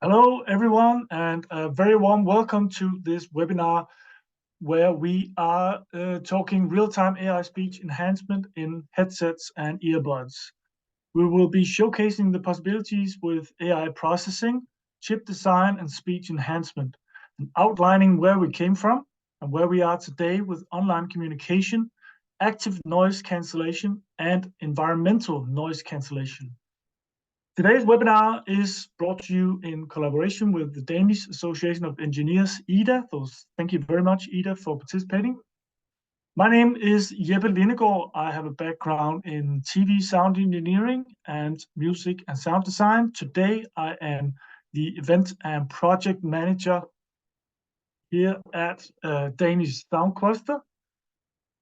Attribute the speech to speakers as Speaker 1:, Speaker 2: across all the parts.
Speaker 1: Hello, everyone, and a very warm welcome to this webinar where we are talking real-time AI speech enhancement in headsets and earbuds. We will be showcasing the possibilities with AI processing, chip design, and speech enhancement, and outlining where we came from and where we are today with online communication, active noise cancellation, and environmental noise cancellation. Today's webinar is brought to you in collaboration with the Danish Association of Engineers, IDA. Thank you very much, IDA, for participating. My name is Jeppe Lindegaard. I have a background in TV sound engineering and music and sound design. Today, I am the event and project manager here at Danish Sound Cluster.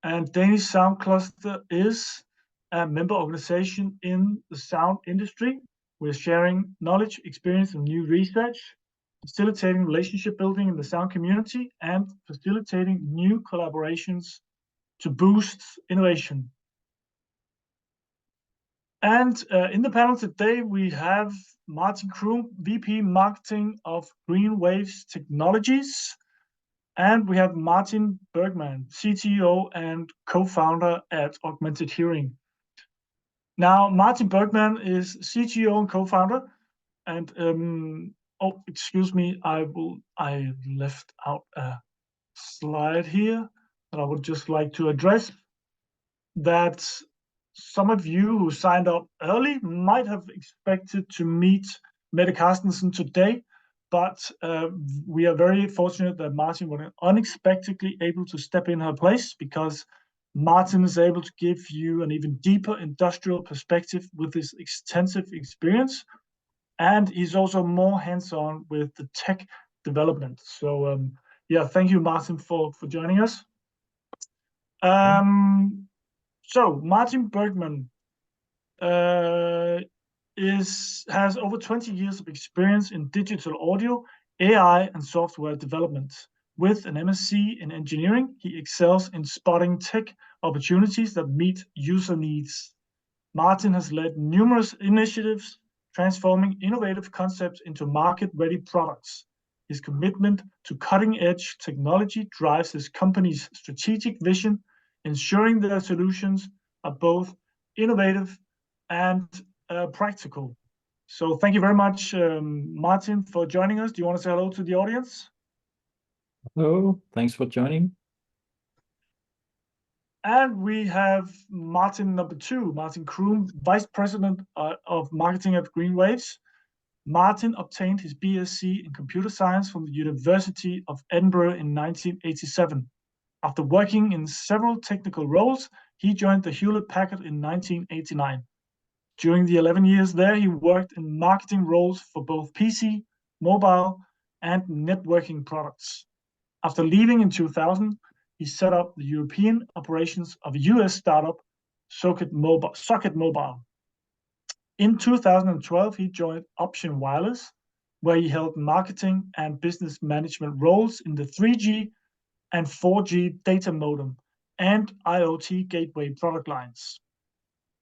Speaker 1: And Danish Sound Cluster is a member organization in the sound industry. We're sharing knowledge, experience, and new research, facilitating relationship building in the sound community, and facilitating new collaborations to boost innovation. And in the panel today, we have Martin Kroon, VP Marketing of Green Waves Technologies, and we have Martin Bergman, CTO and co-founder at Augmented Hearing. Now, Martin Bergman is CTO and co-founder, and oh, excuse me, I left out a slide here that I would just like to address. That some of you who signed up early might have expected to meet Mette Carstensen today, but we are very fortunate that Martin was unexpectedly able to step in her place, because Martin is able to give you an even deeper industrial perspective with his extensive experience, and he's also more hands-on with the tech development. So yeah, thank you, Martin, for joining us. So Martin Bergman has over 20 years of experience in digital audio, AI, and software development. With an MSc in engineering, he excels in spotting tech opportunities that meet user needs. Martin has led numerous initiatives, transforming innovative concepts into market-ready products. His commitment to cutting-edge technology drives his company's strategic vision, ensuring their solutions are both innovative and practical. So thank you very much, Martin, for joining us. Do you want to say hello to the audience?
Speaker 2: Hello, thanks for joining.
Speaker 1: And we have Martin number two, Martin Kroon, Vice President of Marketing at Green Waves. Martin obtained his BSc in Computer Science from the University of Edinburgh in 1987. After working in several technical roles, he joined the Hewlett-Packard in 1989. During the 11 years there, he worked in marketing roles for both PC, mobile, and networking products. After leaving in 2000, he set up the European operations of a US startup, Socket Mobile. In 2012, he joined Option Wireless, where he held marketing and business management roles in the 3G and 4G data modem and IoT gateway product lines.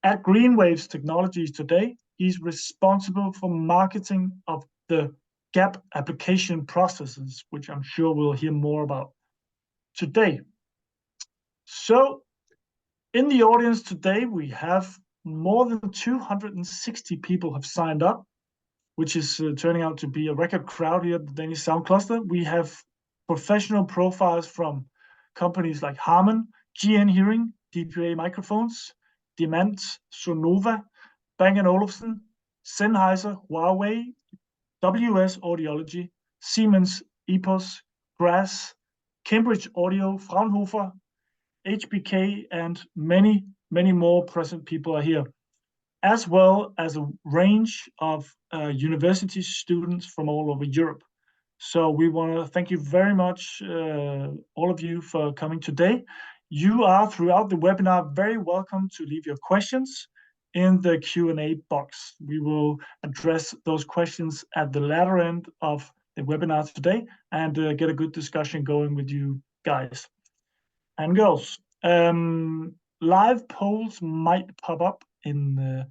Speaker 1: At Green Waves Technologies today, he's responsible for marketing of the GAP application processes, which I'm sure we'll hear more about today. So in the audience today, we have more than 260 people have signed up, which is turning out to be a record crowd here at the Danish Sound Cluster. We have professional profiles from companies like Harman, GN Hearing, DPA Microphones, Demand, Sonova, Bang & Olufsen, Sennheiser, Huawei, WS Audiology, Siemens, Epos, Grass, Cambridge Audio, Fraunhofer, HBK, and many, many more present people are here, as well as a range of university students from all over Europe. So we want to thank you very much, all of you, for coming today. You are, throughout the webinar, very welcome to leave your questions in the Q&A box. We will address those questions at the latter end of the webinar today and get a good discussion going with you guys and girls. Live polls might pop up in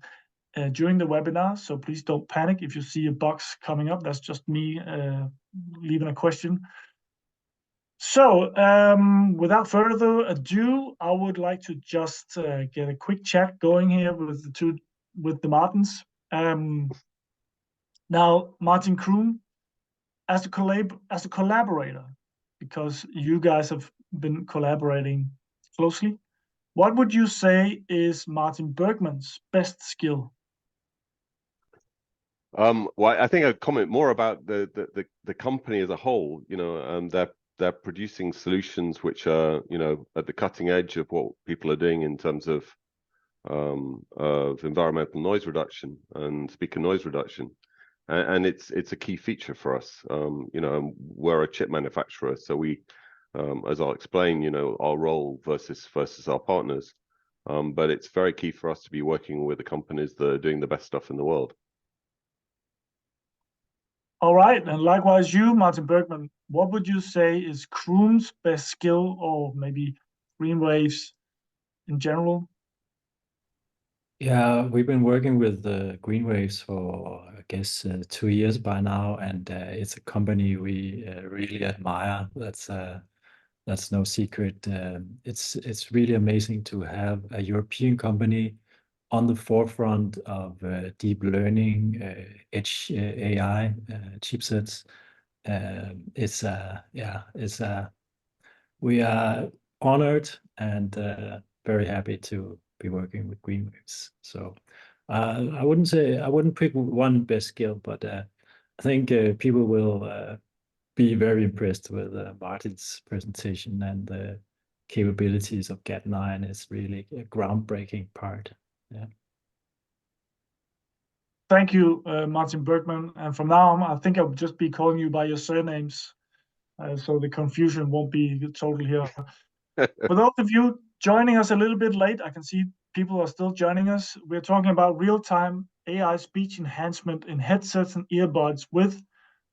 Speaker 1: during the webinar, so please don't panic if you see a box coming up. That's just me leaving a question. So without further ado, I would like to just get a quick chat going here with the Martins. Now, Martin Kroon, as a collaborator, because you guys have been collaborating closely, what would you say is Martin Bergman's best skill?
Speaker 3: Well, I think I'd comment more about the company as a whole. They're producing solutions which are, at the cutting edge of what people are doing in terms of environmental noise reduction and speaker noise reduction, and it's a key feature for us. We're a chip manufacturer, so we, as I'll explain, our role versus our partners. But it's very key for us to be working with the companies that are doing the best stuff in the world.
Speaker 1: All right, and likewise you, Martin Bergman, what would you say is Kroon's best skill, or maybe GreenWaves in general?
Speaker 2: Yeah, we've been working with GreenWaves for, I guess, 2 years by now, and it's a company we really admire. That's no secret. It's really amazing to have a European company on the forefront of deep learning, edge AI chipsets. We are honored and very happy to be working with GreenWaves. So I wouldn't pick one best skill, but I think people will be very impressed with Martin's presentation, and the capabilities of Cat9 is really a groundbreaking part. Yeah.
Speaker 1: Thank you, Martin Bergman. And from now on, I think I'll just be calling you by your surnames, so the confusion won't be total here. For those of you joining us a little bit late, I can see people are still joining us. We're talking about real-time AI speech enhancement in headsets and earbuds with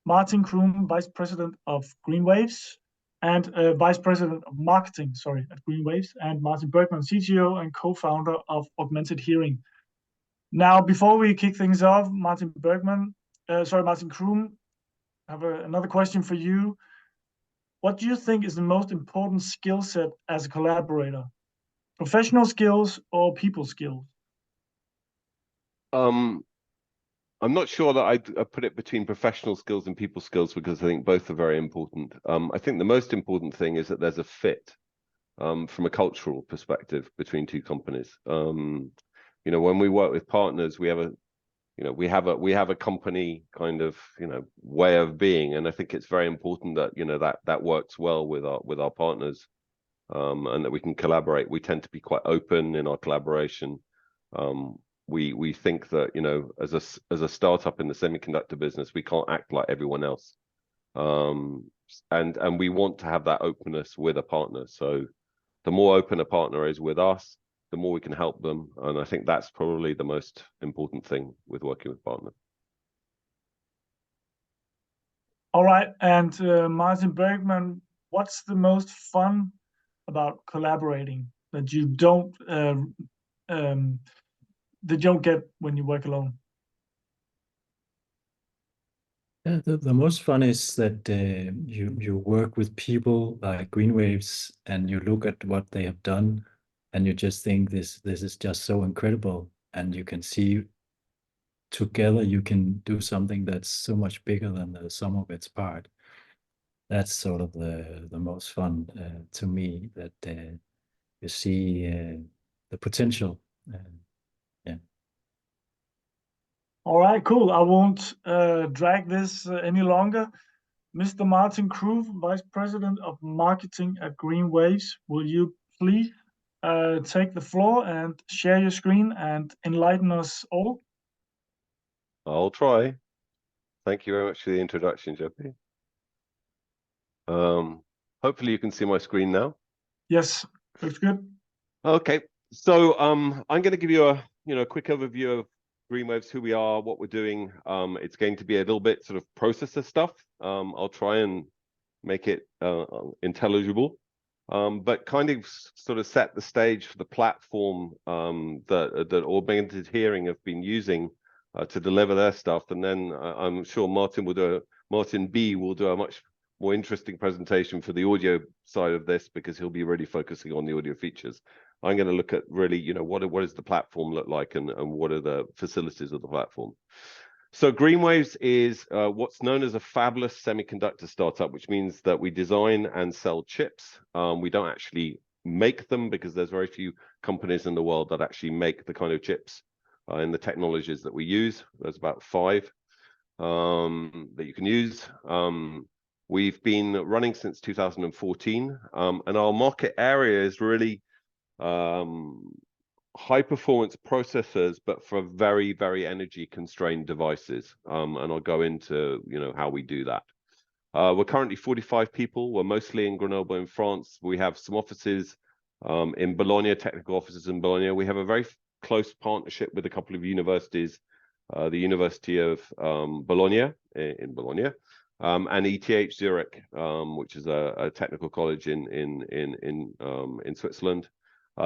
Speaker 1: Martin Kroon, Vice President of GreenWaves, and Vice President of Marketing, at GreenWaves, and Martin Bergman, CTO and co-founder of Augmented Hearing. Now, before we kick things off, Martin Kroon, I have another question for you. What do you think is the most important skill set as a collaborator? Professional skills or people skills?
Speaker 3: I'm not sure that I'd put it between professional skills and people skills, because I think both are very important. I think the most important thing is that there's a fit from a cultural perspective between two companies. When we work with partners, we have a company kind of way of being, and I think it's very important that that works well with our partners, and that we can collaborate. We tend to be quite open in our collaboration. We think that as a startup in the semiconductor business, we can't act like everyone else, and we want to have that openness with a partner. So the more open a partner is with us, the more we can help them, and I think that's probably the most important thing with working with partners.
Speaker 1: All right, and Martin Bergman, what's the most fun about collaborating that you don't get when you work alone?
Speaker 2: Yeah, the most fun is that you work with people like GreenWaves, and you look at what they have done, and you just think this is just so incredible, and you can see together you can do something that's so much bigger than the sum of its part. That's sort of the most fun to me, that you see the potential. Yeah.
Speaker 1: All right, cool. I won't drag this any longer. Mr. Martin Kroon, Vice President of Marketing at GreenWaves, will you please take the floor and share your screen and enlighten us all?
Speaker 3: I'll try. Thank you very much for the introduction, Jeppe. Hopefully you can see my screen now.
Speaker 1: Yes, looks good.
Speaker 3: Okay, so I'm going to give you a quick overview of GreenWaves, who we are, what we're doing. It's going to be a little bit sort of processor stuff. I'll try and make it intelligible. but kind of sort of set the stage for the platform that Augmented Hearing have been using to deliver their stuff. And then I'm sure Martin B will do a much more interesting presentation for the audio side of this, because he'll be really focusing on the audio features. I'm going to look at really, you know, what does the platform look like, and what are the facilities of the platform. So GreenWaves is what's known as a fabless semiconductor startup, which means that we design and sell chips. We don't actually make them, because there's very few companies in the world that actually make the kind of chips and the technologies that we use. There's about 5 that you can use. We've been running since 2014, and our market area is really high performance processors, but for very, very energy constrained devices. And I'll go into, you know, how we do that. We're currently 45 people. We're mostly in Grenoble in France. We have some offices in Bologna, technical offices in Bologna. We have a very close partnership with a couple of universities, the University of Bologna in Bologna, and ETH Zurich, which is a technical college in Switzerland.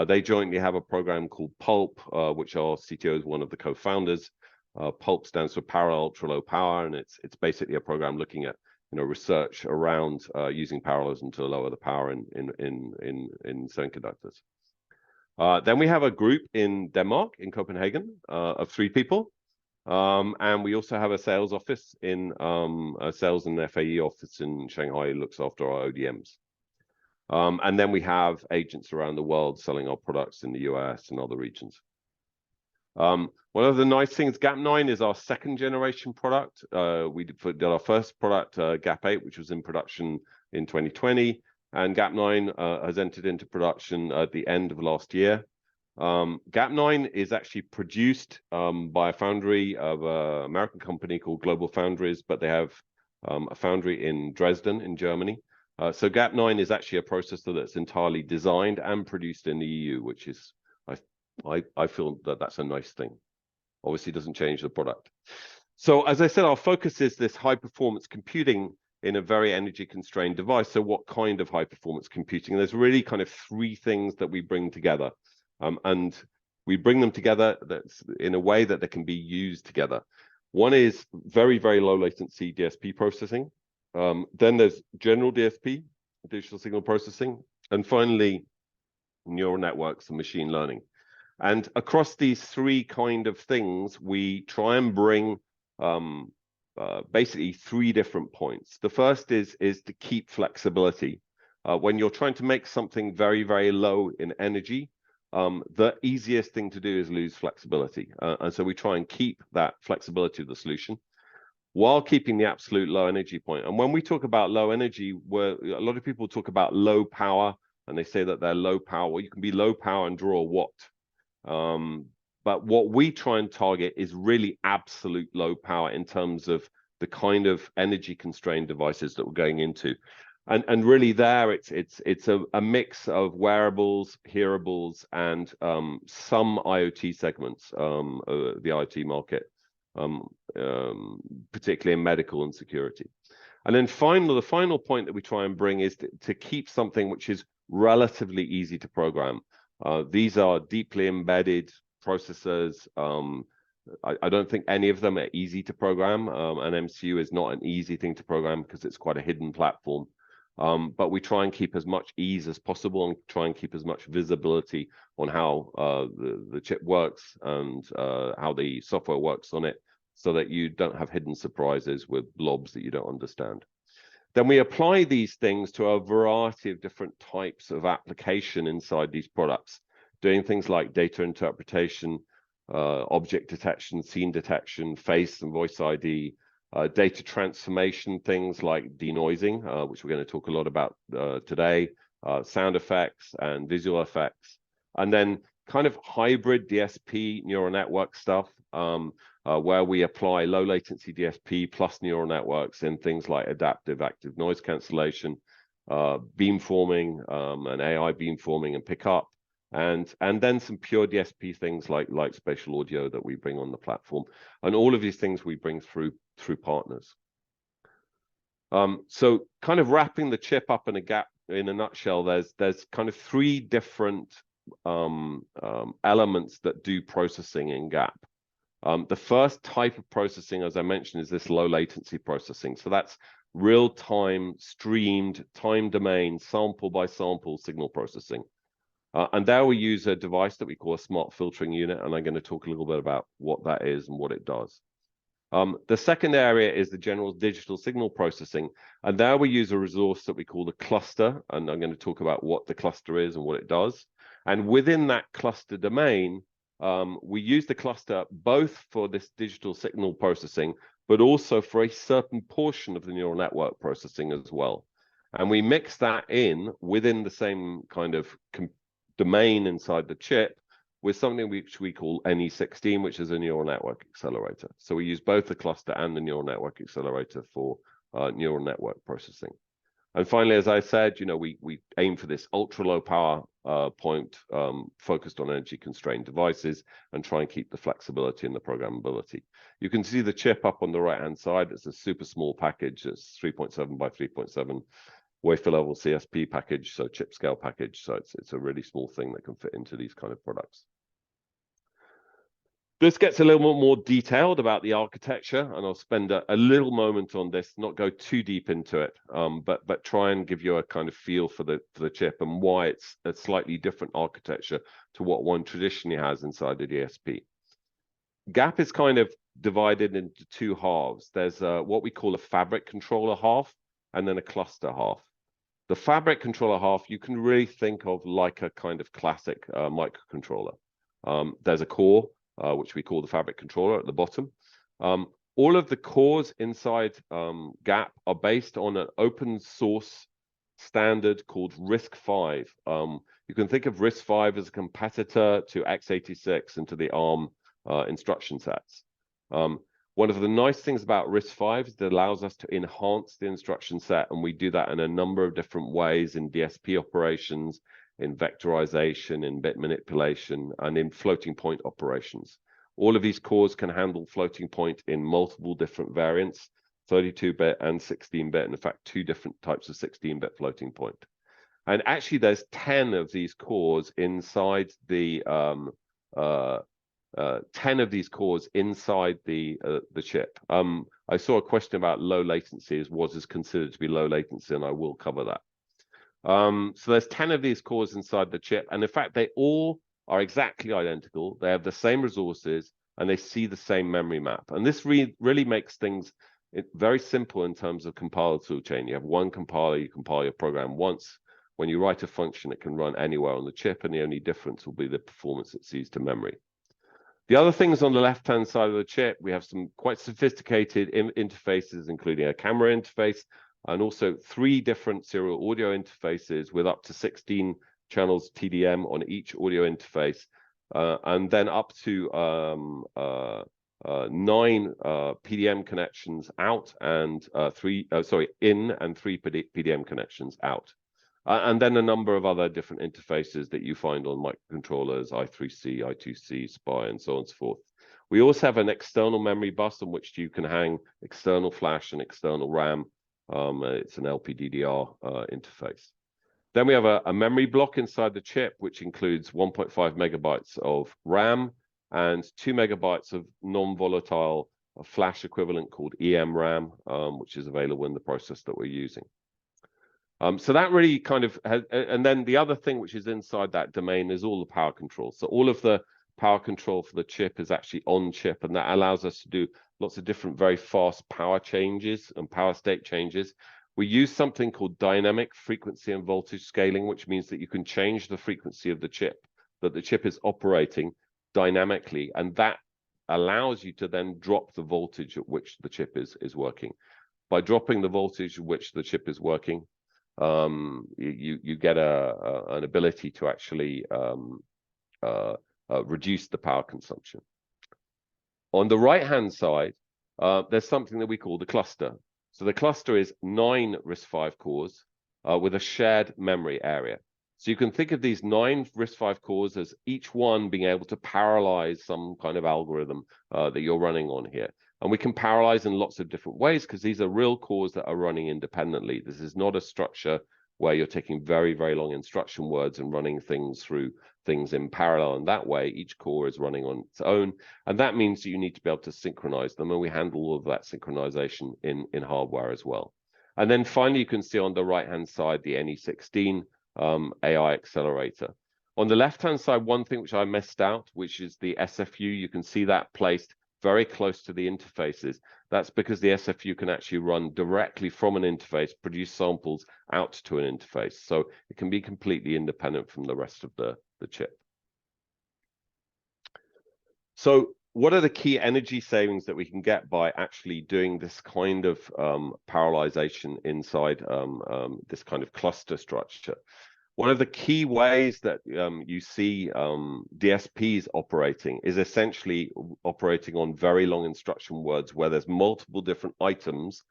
Speaker 3: They jointly have a program called PULP, which our CTO is one of the co-founders. PULP stands for Parallel Ultra Low Power, and it's basically a program looking at, you know, research around using parallelism to lower the power in semiconductors. Then we have a group in Denmark, in Copenhagen, of 3 people. And we also have a sales office a sales and FAE office in Shanghai, who looks after our ODMs. And then we have agents around the world selling our products in the US and other regions. One of the nice things, GAP9 is our 2nd generation product. We did our first product, GAP8, which was in production in 2020, and GAP9 has entered into production at the end of last year. GAP9 is actually produced by a foundry of an American company called Global Foundries, but they have a foundry in Dresden in Germany. So GAP9 is actually a processor that's entirely designed and produced in the EU, which is, I feel that that's a nice thing. Obviously doesn't change the product. So as I said, our focus is this high performance computing in a very energy constrained device. So what kind of high performance computing? There's really kind of 3 things that we bring together. And we bring them together that's in a way that they can be used together. One is very, very low latency DSP processing. Then there's general DSP, digital signal processing, and finally, neural networks and machine learning. And across these 3 kind of things, we try and bring basically 3 different points. The first is to keep flexibility. When you're trying to make something very, very low in energy, the easiest thing to do is lose flexibility. And so we try and keep that flexibility of the solution while keeping the absolute low energy point. And when we talk about low energy, a lot of people talk about low power, and they say that they're low power. Well, you can be low power and draw a watt. But what we try and target is really absolute low power in terms of the kind of energy constrained devices that we're going into. And really there, it's a mix of wearables, hearables, and some IoT segments, the IoT market, particularly in medical and security. And then the final point that we try and bring is to keep something which is relatively easy to program. These are deeply embedded processors. I don't think any of them are easy to program. An MCU is not an easy thing to program because it's quite a hidden platform. But we try and keep as much ease as possible and try and keep as much visibility on how the chip works and how the software works on it, so that you don't have hidden surprises with blobs that you don't understand. Then we apply these things to a variety of different types of application inside these products, doing things like data interpretation, object detection, scene detection, face and voice ID, data transformation, things like denoising, which we're going to talk a lot about today, sound effects and visual effects, and then kind of hybrid DSP neural network stuff, where we apply low latency DSP plus neural networks in things like adaptive active noise cancellation, beamforming, and AI beamforming and pickup, and then some pure DSP things like spatial audio that we bring on the platform. And all of these things we bring through partners. So kind of wrapping the chip up in a in a nutshell, there's kind of three different elements that do processing in GAP. The first type of processing, as I mentioned, is this low latency processing. So that's real-time, streamed, time domain, sample by sample signal processing. And there we use a device that we call a smart filtering unit, and I'm going to talk a little bit about what that is and what it does. The second area is the general digital signal processing, and there we use a resource that we call the cluster, and I'm going to talk about what the cluster is and what it does. And within that cluster domain, we use the cluster both for this digital signal processing, but also for a certain portion of the neural network processing as well. And we mix that in within the same kind of domain inside the chip with something which we call NE16, which is a neural network accelerator. So we use both the cluster and the neural network accelerator for neural network processing. And finally, as I said, you know, we aim for this ultra low power point focused on energy constrained devices and try and keep the flexibility and the programmability. You can see the chip up on the right hand side. It's a super small package. It's 3.7 by 3.7 wafer level CSP package, so chip scale package. So it's a really small thing that can fit into these kind of products. This gets a little more detailed about the architecture, and I'll spend a little moment on this, not go too deep into it, but try and give you a kind of feel for the chip and why it's a slightly different architecture to what one traditionally has inside the DSP. GAP is kind of divided into two halves. There's what we call a fabric controller half and then a cluster half. The fabric controller half, you can really think of like a kind of classic microcontroller. There's a core, which we call the fabric controller at the bottom. All of the cores inside GAP are based on an open source standard called RISC-V. You can think of RISC-V as a competitor to x86 and to the ARM instruction sets. One of the nice things about RISC-V is that it allows us to enhance the instruction set, and we do that in a number of different ways in DSP operations, in vectorization, in bit manipulation, and in floating point operations. All of these cores can handle floating point in multiple different variants, 32-bit and 16-bit, and in fact, two different types of 16-bit floating point. And actually, there's 10 of these cores inside the 10 of these cores inside the chip. I saw a question about low latency, what is considered to be low latency, and I will cover that. So there's 10 of these cores inside the chip, and in fact, they all are exactly identical. They have the same resources, and they see the same memory map. And this really makes things very simple in terms of compiler tool chain. You have one compiler, you compile your program once. When you write a function, it can run anywhere on the chip, and the only difference will be the performance it sees to memory. The other things on the left-hand side of the chip, we have some quite sophisticated interfaces, including a camera interface, and also 3 different serial audio interfaces with up to 16 channels TDM on each audio interface, and then up to 9 PDM connections out and in and 3 PDM connections out. And then a number of other different interfaces that you find on microcontrollers, I3C, I2C, SPI, and so on and so forth. We also have an external memory bus on which you can hang external flash and external RAM. It's an LPDDR interface. Then we have a memory block inside the chip, which includes 1.5 megabytes of RAM and 2 megabytes of non-volatile flash equivalent called EMRAM, which is available in the process that we're using. So that really kind of has, and then the other thing which is inside that domain is all the power control. So all of the power control for the chip is actually on chip, and that allows us to do lots of different very fast power changes and power state changes. We use something called dynamic frequency and voltage scaling, which means that you can change the frequency of the chip, that the chip is operating dynamically, and that allows you to then drop the voltage at which the chip is working. By dropping the voltage at which the chip is working, you get an ability to actually reduce the power consumption. On the right-hand side, there's something that we call the cluster. So the cluster is 9 RISC-V cores with a shared memory area. So you can think of these 9 RISC-V cores as each one being able to parallelize some kind of algorithm that you're running on here. And we can parallelize in lots of different ways because these are real cores that are running independently. This is not a structure where you're taking very, very long instruction words and running things through things in parallel. And that way, each core is running on its own. And that means that you need to be able to synchronize them. And we handle all of that synchronization in hardware as well. And then finally, you can see on the right-hand side, the NE16 AI accelerator. On the left-hand side, one thing which I missed out, which is the SFU. You can see that placed very close to the interfaces. That's because the SFU can actually run directly from an interface, produce samples out to an interface. So it can be completely independent from the rest of the chip. So what are the key energy savings that we can get by actually doing this kind of parallelization inside this kind of cluster structure? One of the key ways that you see DSPs operating is essentially operating on very long instruction words where there's multiple different items,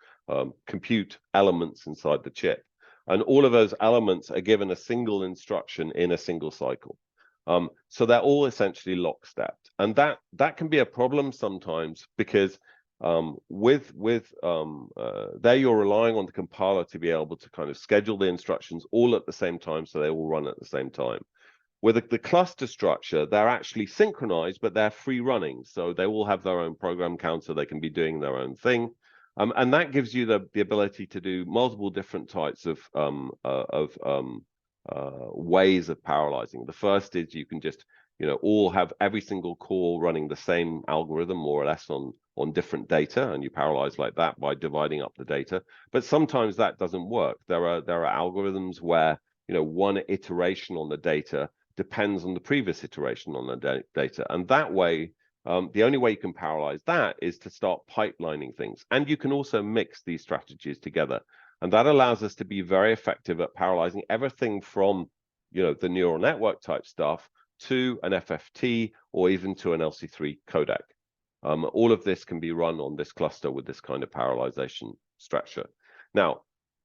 Speaker 3: compute elements inside the chip. And all of those elements are given a single instruction in a single cycle. So they're all essentially lockstep. And that can be a problem sometimes because there you're relying on the compiler to be able to kind of schedule the instructions all at the same time so they all run at the same time. With the cluster structure, they're actually synchronized, but they're free running. So they all have their own program counter. They can be doing their own thing. And that gives you the ability to do multiple different types of ways of parallelizing. The first is you can just all have every single core running the same algorithm more or less on different data, and you parallelize like that by dividing up the data. But sometimes that doesn't work. There are algorithms where one iteration on the data depends on the previous iteration on the data, and that way the only way you can parallelize that is to start pipelining things. And you can also mix these strategies together, and that allows us to be very effective at parallelizing everything from the neural network type stuff to an FFT or even to an LC3 codec. All of this can be run on this cluster with this kind of parallelization structure. Now,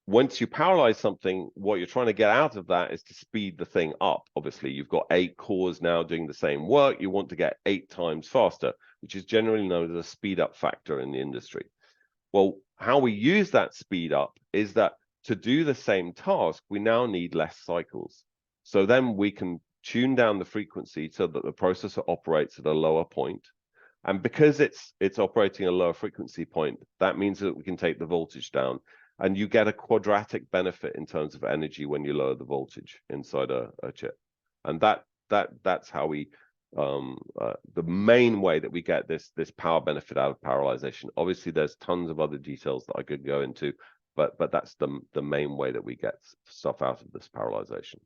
Speaker 3: once you parallelize something, what you're trying to get out of that is to speed the thing up. Obviously, you've got 8 cores now doing the same work. You want to get 8 times faster, which is generally known as a speed up factor in the industry. Well, how we use that speed up is that to do the same task, we now need less cycles. So then we can tune down the frequency so that the processor operates at a lower point. And because it's operating at a lower frequency point, that means that we can take the voltage down, and you get a quadratic benefit in terms of energy when you lower the voltage inside a chip. And that's how we the main way that we get this power benefit out of parallelization. Obviously, there's tons of other details that I could go into, but that's the main way that we get stuff out of this parallelization.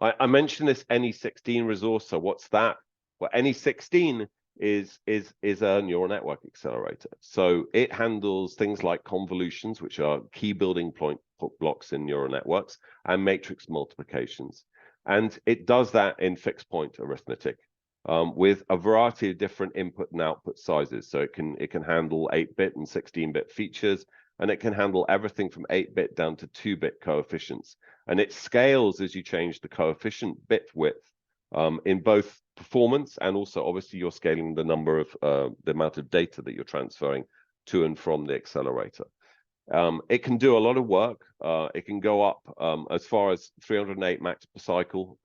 Speaker 3: I mentioned this NE16 resource. So what's that? Well, NE16 is a neural network accelerator. So it handles things like convolutions, which are key building blocks in neural networks, and matrix multiplications. And it does that in fixed point arithmetic with a variety of different input and output sizes. So it can handle 8-bit and 16-bit features, and it can handle everything from 8-bit down to 2-bit coefficients. And it scales as you change the coefficient bit width in both performance, and also obviously you're scaling the number of the amount of data that you're transferring to and from the accelerator. It can do a lot of work. It can go up as far as 308 max per cycle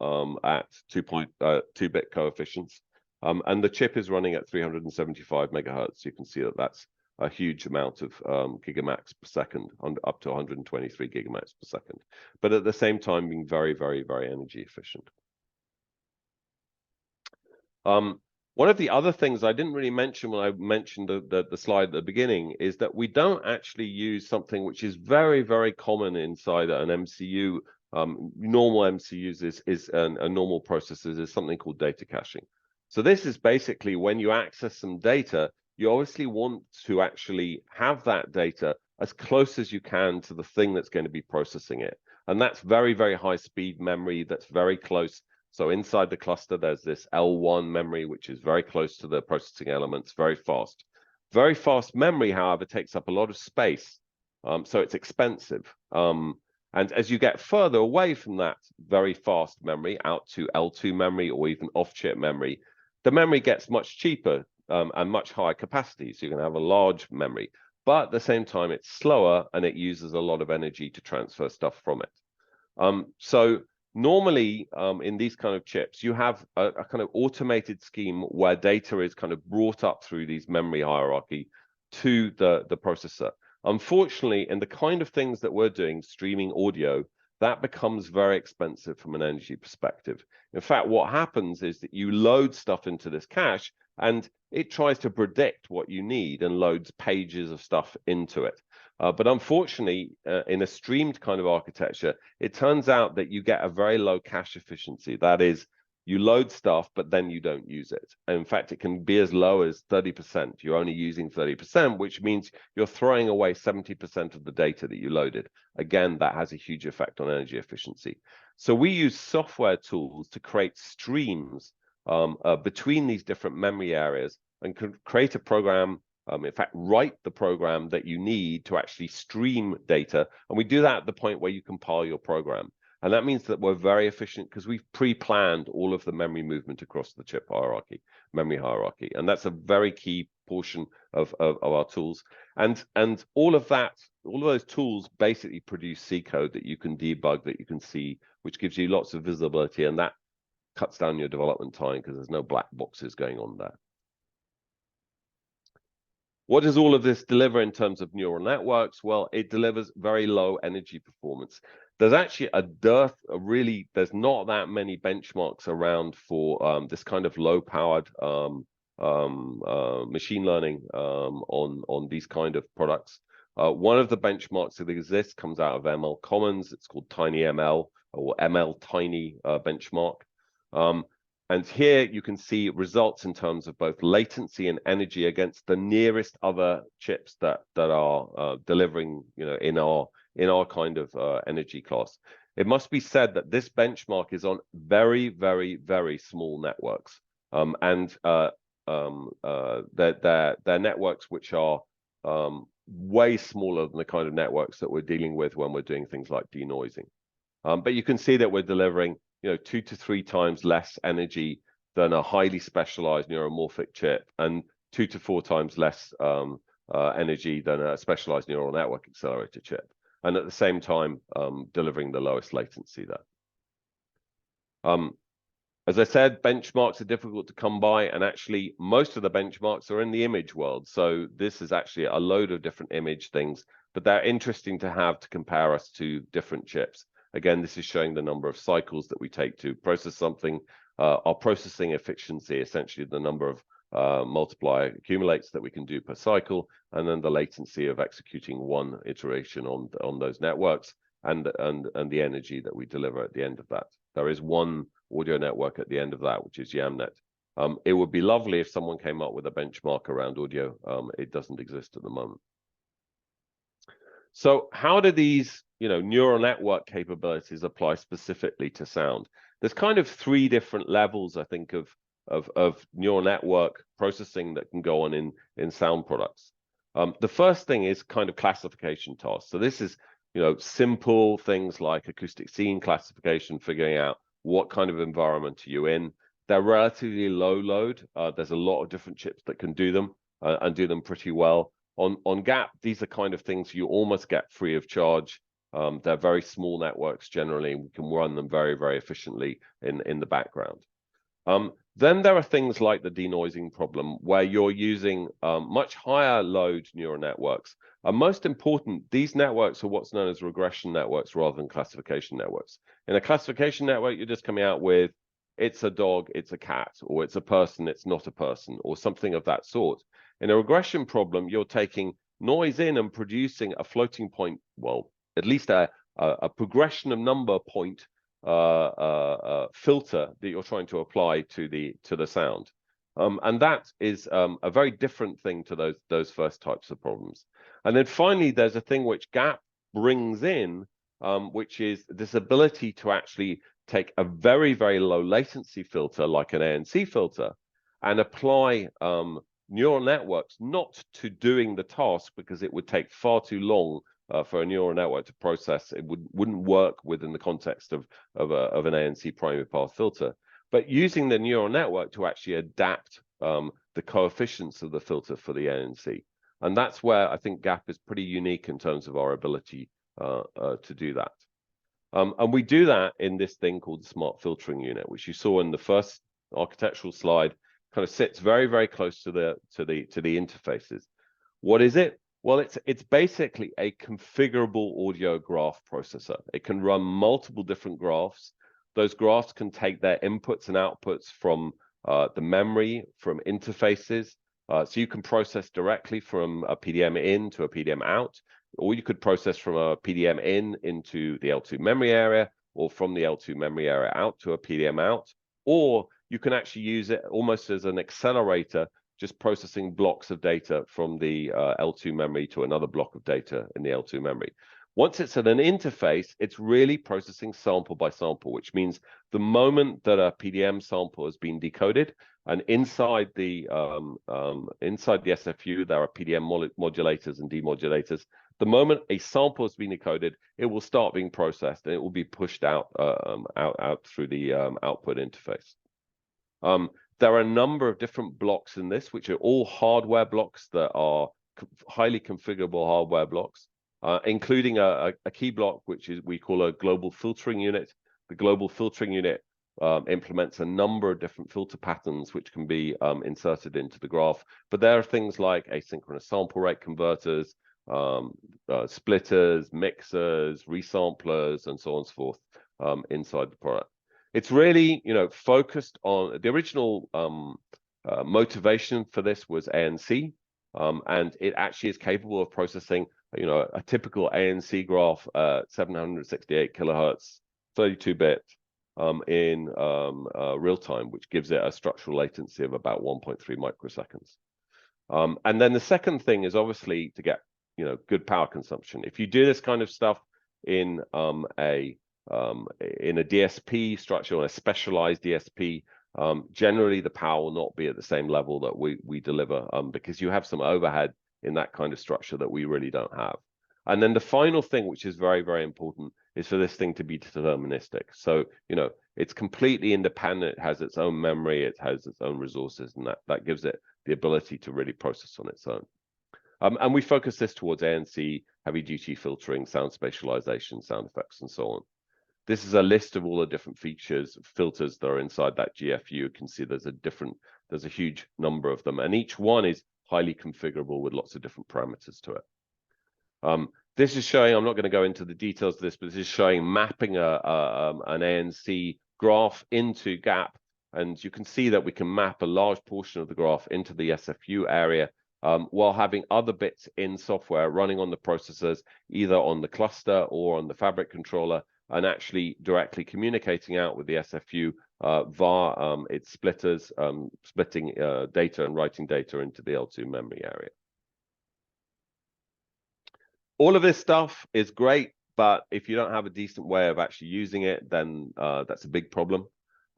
Speaker 3: at 2.2-bit coefficients. And the chip is running at 375 megahertz. You can see that that's a huge amount of gigamax per second, up to 123 gigamax per second. But at the same time, being very, very, very energy efficient. One of the other things I didn't really mention when I mentioned the slide at the beginning is that we don't actually use something which is very, very common inside an MCU. Normal MCUs and normal processors is something called data caching. So this is basically when you access some data, you obviously want to actually have that data as close as you can to the thing that's going to be processing it. And that's very, very high speed memory that's very close. So inside the cluster, there's this L1 memory, which is very close to the processing elements, very fast. Very fast memory, however, takes up a lot of space. So it's expensive. And as you get further away from that very fast memory out to L2 memory or even off-chip memory, the memory gets much cheaper and much higher capacity. So you can have a large memory, but at the same time, it's slower and it uses a lot of energy to transfer stuff from it. So normally in these kind of chips, you have a kind of automated scheme where data is kind of brought up through these memory hierarchy to the processor. Unfortunately, in the kind of things that we're doing, streaming audio, that becomes very expensive from an energy perspective. In fact, what happens is that you load stuff into this cache and it tries to predict what you need and loads pages of stuff into it. But unfortunately, in a streamed kind of architecture, it turns out that you get a very low cache efficiency. That is, you load stuff, but then you don't use it. And in fact, it can be as low as 30%. You're only using 30%, which means you're throwing away 70% of the data that you loaded. Again, that has a huge effect on energy efficiency. So we use software tools to create streams between these different memory areas and can create a program, in fact, write the program that you need to actually stream data. And we do that at the point where you compile your program. And that means that we're very efficient because we've pre-planned all of the memory movement across the chip hierarchy, memory hierarchy. And that's a very key portion of our tools. And all of that, all of those tools basically produce C code that you can debug, that you can see, which gives you lots of visibility. And that cuts down your development time because there's no black boxes going on there. What does all of this deliver in terms of neural networks? Well, it delivers very low energy performance. There's actually a dearth, there's not that many benchmarks around for this kind of low-powered machine learning on these kind of products. One of the benchmarks that exists comes out of ML Commons. It's called TinyML or ML Tiny benchmark. And here you can see results in terms of both latency and energy against the nearest other chips that are delivering, in our kind of energy class. It must be said that this benchmark is on very, very, very small networks, and they're networks which are way smaller than the kind of networks that we're dealing with when we're doing things like denoising. But you can see that we're delivering 2 to 3 times less energy than a highly specialized neuromorphic chip, and 2 to 4 times less energy than a specialized neural network accelerator chip, and at the same time delivering the lowest latency there. As I said, benchmarks are difficult to come by, and actually most of the benchmarks are in the image world. So this is actually a load of different image things, but they're interesting to have to compare us to different chips. Again, this is showing the number of cycles that we take to process something, our processing efficiency, essentially the number of multiply accumulates that we can do per cycle, and then the latency of executing one iteration on those networks, and the energy that we deliver at the end of that. There is one audio network at the end of that, which is YAMNet. It would be lovely if someone came up with a benchmark around audio. It doesn't exist at the moment. So how do these neural network capabilities apply specifically to sound? There's kind of 3 different levels, I think, of neural network processing that can go on in sound products. The first thing is kind of classification tasks. So this is simple things like acoustic scene classification, figuring out what kind of environment are you in. They're relatively low load. There's a lot of different chips that can do them and do them pretty well. On GAP, these are kind of things you almost get free of charge. They're very small networks generally, and we can run them very, very efficiently in the background. Then there are things like the denoising problem, where you're using much higher load neural networks. And most important, these networks are what's known as regression networks rather than classification networks. In a classification network, you're just coming out with, it's a dog, it's a cat, or it's a person, it's not a person, or something of that sort. In a regression problem, you're taking noise in and producing a floating point, well, at least a progression of number point filter that you're trying to apply to the sound. And that is a very different thing to those first types of problems. And then finally, there's a thing which GAP brings in, which is this ability to actually take a very, very low latency filter like an ANC filter and apply neural networks not to doing the task, because it would take far too long for a neural network to process. It wouldn't work within the context of an ANC primary path filter, but using the neural network to actually adapt the coefficients of the filter for the ANC. And that's where I think GAP is pretty unique in terms of our ability to do that. And we do that in this thing called the smart filtering unit, which you saw in the first architectural slide. Kind of sits very, very close to the interfaces. What is it? Well, it's basically a configurable audio graph processor. It can run multiple different graphs. Those graphs can take their inputs and outputs from the memory, from interfaces. So you can process directly from a PDM in to a PDM out, or you could process from a PDM in into the L2 memory area, or from the L2 memory area out to a PDM out, or you can actually use it almost as an accelerator, just processing blocks of data from the L2 memory to another block of data in the L2 memory. Once it's at an interface, it's really processing sample by sample, which means the moment that a PDM sample has been decoded, and inside the SFU, there are PDM modulators and demodulators. The moment a sample has been decoded, it will start being processed, and it will be pushed out through the output interface. There are a number of different blocks in this, which are all hardware blocks that are highly configurable hardware blocks, including a key block, which we call a global filtering unit. The global filtering unit implements a number of different filter patterns which can be inserted into the graph. But there are things like asynchronous sample rate converters, splitters, mixers, resamplers, and so on and so forth inside the product. It's really, focused on the original motivation for this was ANC, and it actually is capable of processing, a typical ANC graph, 768 kilohertz, 32-bit in real time, which gives it a structural latency of about 1.3 microseconds. And then the second thing is obviously to get, good power consumption. If you do this kind of stuff in a DSP structure, or a specialized DSP, generally the power will not be at the same level that we deliver, because you have some overhead in that kind of structure that we really don't have. And then the final thing, which is very, very important, is for this thing to be deterministic. So, it's completely independent, it has its own memory, it has its own resources, and that gives it the ability to really process on its own. And we focus this towards ANC, heavy-duty filtering, sound spatialization, sound effects, and so on. This is a list of all the different features, filters that are inside that GFU. You can see there's a huge number of them, and each one is highly configurable with lots of different parameters to it. This is showing, I'm not going to go into the details of this, but this is showing mapping an ANC graph into GAP, and you can see that we can map a large portion of the graph into the SFU area, while having other bits in software running on the processors, either on the cluster or on the fabric controller, and actually directly communicating out with the SFU via its splitters, splitting data and writing data into the L2 memory area. All of this stuff is great, but if you don't have a decent way of actually using it, then that's a big problem.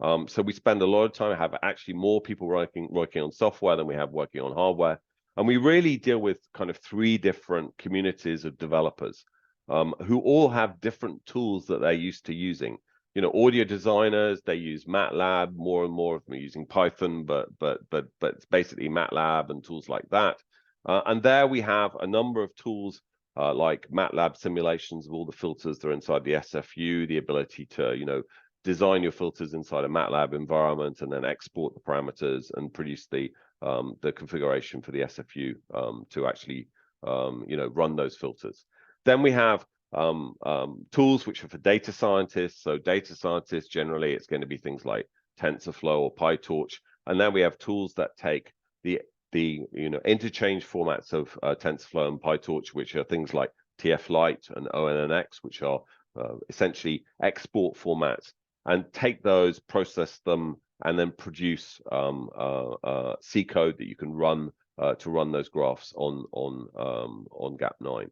Speaker 3: So we spend a lot of time, have actually more people working on software than we have working on hardware. And we really deal with kind of 3 different communities of developers who all have different tools that they're used to using. Audio designers, they use MATLAB. More and more of them are using Python, but it's basically MATLAB and tools like that. And there we have a number of tools like MATLAB simulations of all the filters that are inside the SFU, the ability to, design your filters inside a MATLAB environment and then export the parameters and produce the configuration for the SFU to actually, run those filters. Then we have tools which are for data scientists. So data scientists, generally, it's going to be things like TensorFlow or PyTorch. And then we have tools that take the interchange formats of TensorFlow and PyTorch, which are things like TF-Lite and ONNX, which are essentially export formats, and take those, process them, and then produce C code that you can run to run those graphs on GAP9.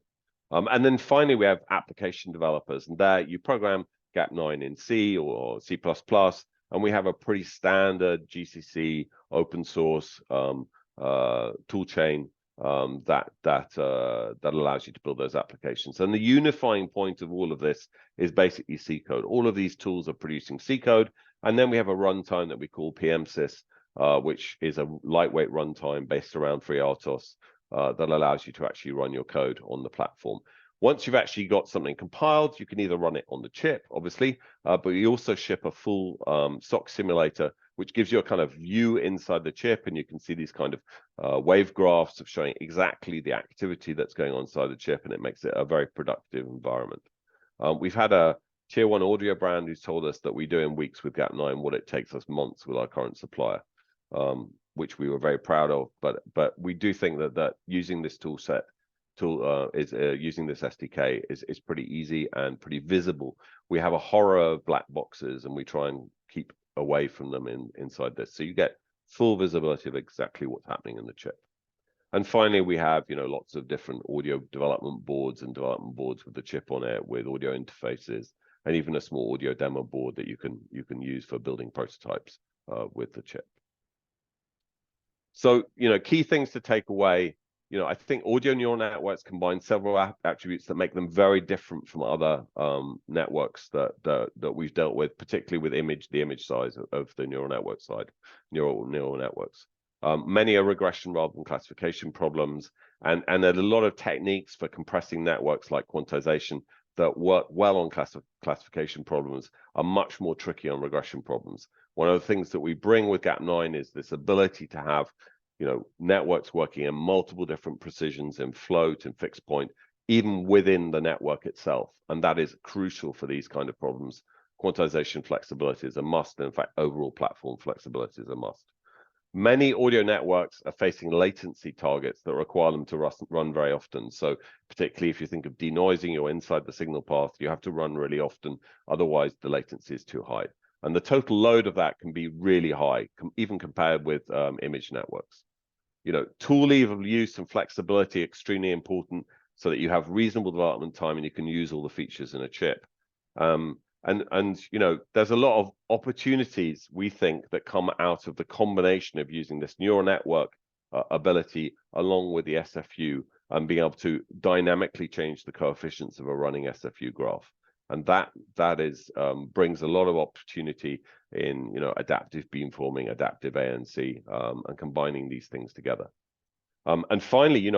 Speaker 3: And then finally, we have application developers, and there you program GAP9 in C or C++, and we have a pretty standard GCC open source tool chain that allows you to build those applications. And the unifying point of all of this is basically C code. All of these tools are producing C code, and then we have a runtime that we call PMSys, which is a lightweight runtime based around FreeRTOS that allows you to actually run your code on the platform. Once you've actually got something compiled, you can either run it on the chip, obviously, but we also ship a full SOC simulator, which gives you a kind of view inside the chip, and you can see these kind of wave graphs of showing exactly the activity that's going on inside the chip, and it makes it a very productive environment. We've had a tier 1 audio brand who's told us that we do in weeks with Gap9 what it takes us months with our current supplier, which we were very proud of. But we do think that using this using this SDK is pretty easy and pretty visible. We have a horror of black boxes, and we try and keep away from them inside this, so you get full visibility of exactly what's happening in the chip. And finally, we have lots of different audio development boards with the chip on it, with audio interfaces, and even a small audio demo board that you can use for building prototypes with the chip. So key things to take away. I think audio neural networks combine several attributes that make them very different from other networks that we've dealt with, particularly with the image size of the neural network side, neural networks. Many are regression rather than classification problems, and there are a lot of techniques for compressing networks like quantization that work well on classification problems, are much more tricky on regression problems. One of the things that we bring with Gap9 is this ability to have networks working in multiple different precisions in float and fixed point, even within the network itself. And that is crucial for these kind of problems. Quantization flexibility is a must. And in fact, overall platform flexibility is a must. Many audio networks are facing latency targets that require them to run very often. So particularly if you think of denoising, you're inside the signal path, you have to run really often. Otherwise, the latency is too high. And the total load of that can be really high, even compared with image networks. Tool use and flexibility are extremely important so that you have reasonable development time and you can use all the features in a chip. And there's a lot of opportunities, we think, that come out of the combination of using this neural network ability along with the SFU and being able to dynamically change the coefficients of a running SFU graph. And that brings a lot of opportunity in adaptive beamforming, adaptive ANC, and combining these things together. And finally,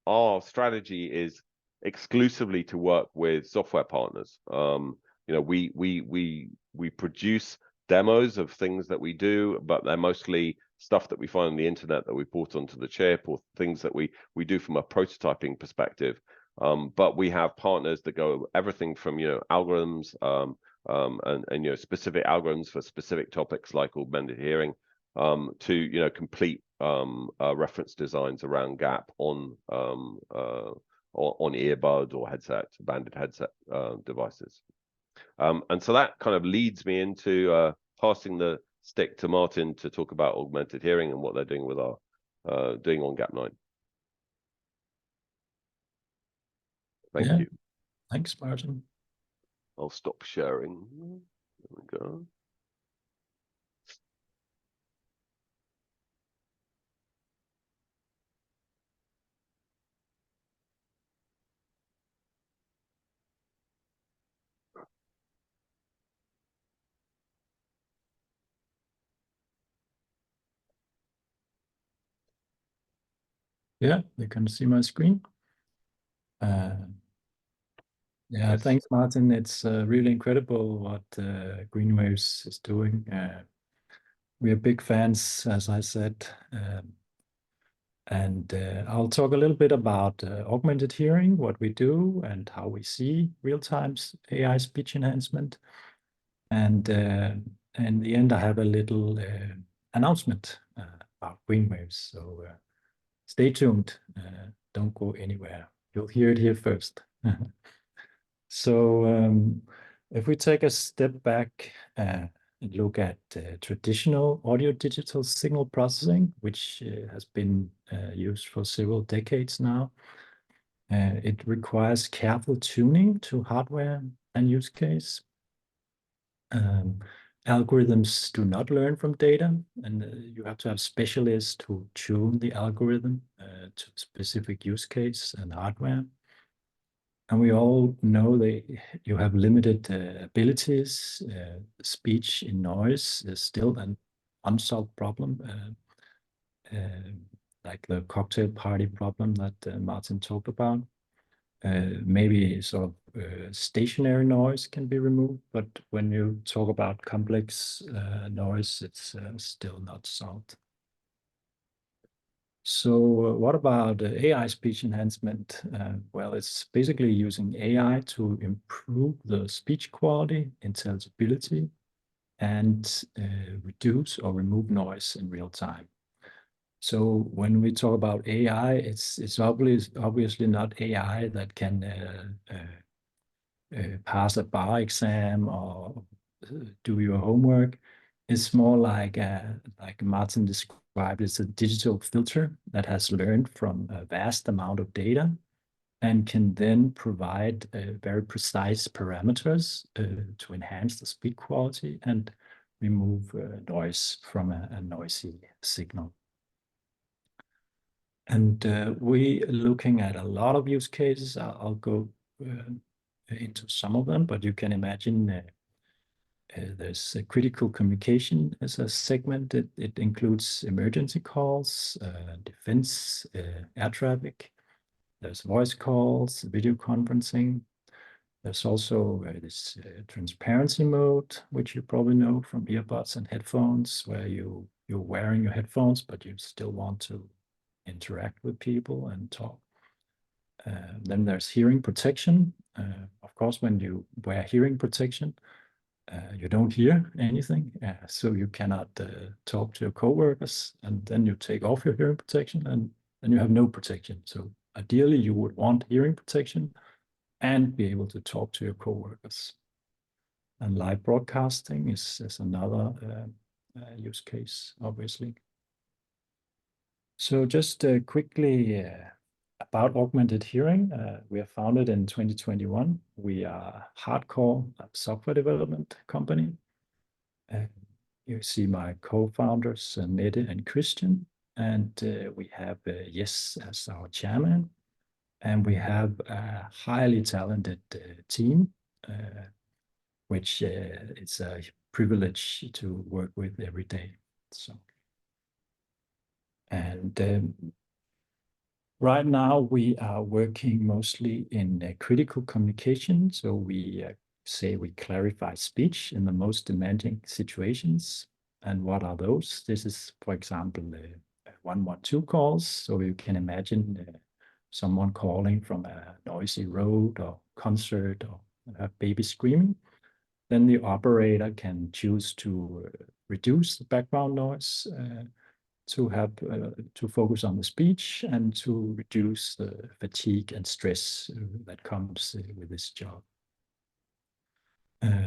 Speaker 3: our strategy is exclusively to work with software partners. We produce demos of things that we do, but they're mostly stuff that we find on the internet that we put onto the chip, or things that we do from a prototyping perspective. But we have partners that go everything from algorithms and specific algorithms for specific topics like augmented hearing to complete reference designs around Gap on earbud or banded headset devices. And so that kind of leads me into passing the stick to Martin to talk about augmented hearing and what they're doing with doing on Gap9. Thank you.
Speaker 2: Thanks, Martin.
Speaker 3: I'll stop sharing. There we go.
Speaker 2: Yeah, you can see my screen. Yeah,
Speaker 3: Yes.
Speaker 2: Thanks, Martin. It's really incredible what Greenwaves is doing. We are big fans, as I said. And I'll talk a little bit about augmented hearing, what we do, and how we see real-time AI speech enhancement. And in the end, I have a little announcement about Greenwaves. So stay tuned. Don't go anywhere. You'll hear it here first. So if we take a step back and look at traditional audio digital signal processing, which has been used for several decades now, it requires careful tuning to hardware and use case. Algorithms do not learn from data, and you have to have specialists who tune the algorithm to specific use case and hardware. And we all know that you have limited abilities. Speech in noise is still an unsolved problem, like the cocktail party problem that Martin talked about. maybe sort of stationary noise can be removed, but when you talk about complex noise, it's still not solved. So what about AI speech enhancement? Well, it's basically using AI to improve the speech quality, intelligibility, and reduce or remove noise in real time. So when we talk about AI, it's obviously not AI that can pass a bar exam or do your homework. It's more like Martin described, it's a digital filter that has learned from a vast amount of data and can then provide very precise parameters to enhance the speech quality and remove noise from a noisy signal. And we are looking at a lot of use cases. I'll go into some of them, but you can imagine there's critical communication as a segment. It includes emergency calls, defense, air traffic. There's voice calls, video conferencing. There's also this transparency mode, which you probably know from earbuds and headphones, where you're wearing your headphones, but you still want to interact with people and talk. Then there's hearing protection. Of course, when you wear hearing protection, you don't hear anything, so you cannot talk to your coworkers, and then you take off your hearing protection and then you have no protection. So ideally, you would want hearing protection and be able to talk to your coworkers. And live broadcasting is another use case, obviously. So just quickly about augmented hearing, we are founded in 2021. We are a hardcore software development company. You see my co-founders, Mette and Christian, and we have Jes as our chairman. And we have a highly talented team, which it's a privilege to work with every day. So, and right now we are working mostly in critical communication. So we say we clarify speech in the most demanding situations. And what are those? This is, for example, 112 calls. So you can imagine someone calling from a noisy road or concert or a baby screaming. Then the operator can choose to reduce the background noise, to focus on the speech and to reduce the fatigue and stress that comes with this job.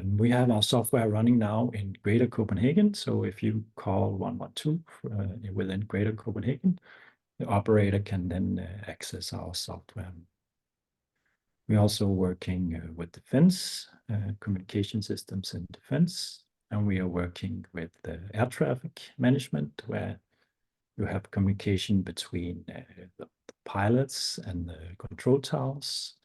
Speaker 2: We have our software running now in Greater Copenhagen. So if you call 112 within Greater Copenhagen, the operator can then access our software. We're also working with defense, communication systems in defense, and we are working with air traffic management, where you have communication between the pilots and the control towers.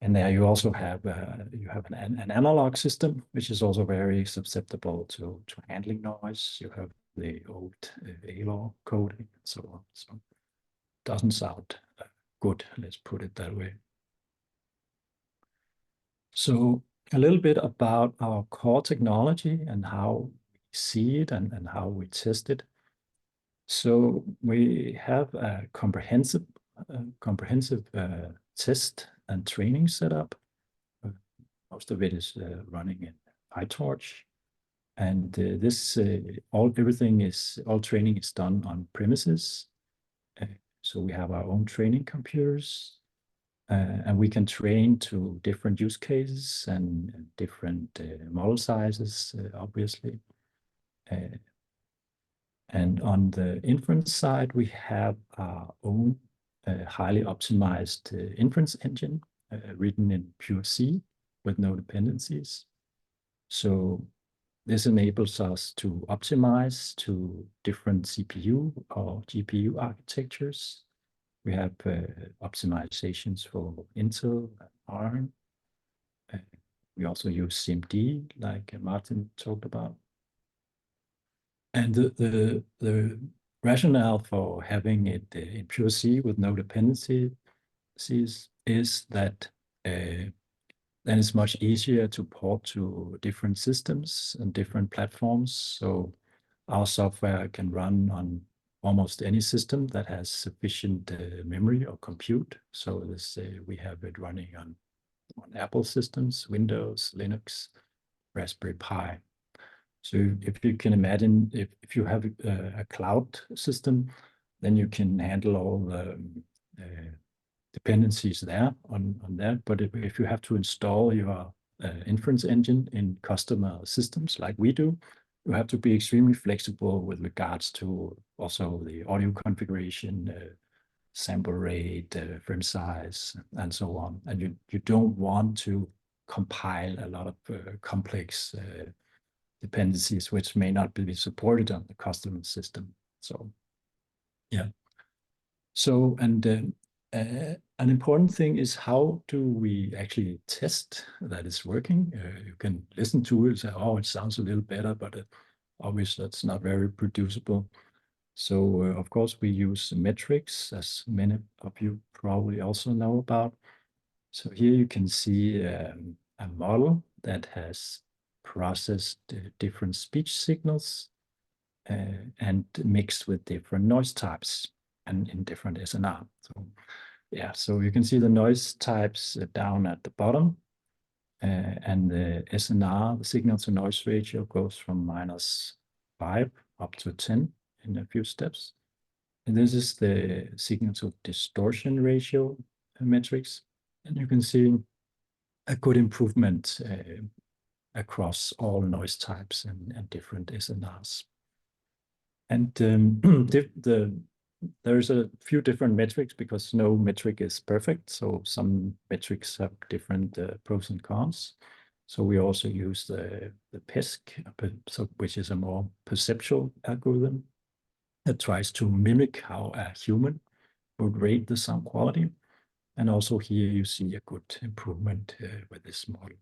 Speaker 2: And there you also have an analog system, which is also very susceptible to handling noise. You have the old A-law coding and so on. So it doesn't sound good, let's put it that way. So a little bit about our core technology and how we see it and how we test it. So we have a comprehensive test and training setup. Most of it is running in PyTorch. And all training is done on premises. So we have our own training computers, and we can train to different use cases and different model sizes, obviously. And on the inference side, we have our own highly optimized inference engine written in pure C with no dependencies. So this enables us to optimize to different CPU or GPU architectures. We have optimizations for Intel and ARM. We also use SIMD, like Martin talked about. And the rationale for having it in pure C with no dependencies is that then it's much easier to port to different systems and different platforms. So our software can run on almost any system that has sufficient memory or compute. So this, we have it running on Apple systems, Windows, Linux, Raspberry Pi. So if you can imagine, if you have a cloud system, then you can handle all the dependencies there on that. But if you have to install your inference engine in customer systems like we do, you have to be extremely flexible with regards to also the audio configuration, sample rate, frame size, and so on. And you don't want to compile a lot of complex dependencies which may not be supported on the customer system. So, yeah. So, and an important thing is how do we actually test that it's working? You can listen to it and say, oh, it sounds a little better, but obviously that's not very reproducible. So, of course, we use metrics, as many of you probably also know about. So here you can see a model that has processed different speech signals and mixed with different noise types and in different SNR. So yeah, so you can see the noise types down at the bottom, and the SNR, the signal to noise ratio, goes from -5 up to 10 in a few steps. And this is the signal to distortion ratio metrics. And you can see a good improvement across all noise types and different SNRs. And there's a few different metrics because no metric is perfect. So some metrics have different pros and cons. So we also use the PESC, which is a more perceptual algorithm that tries to mimic how a human would rate the sound quality. And also here you see a good improvement with this model.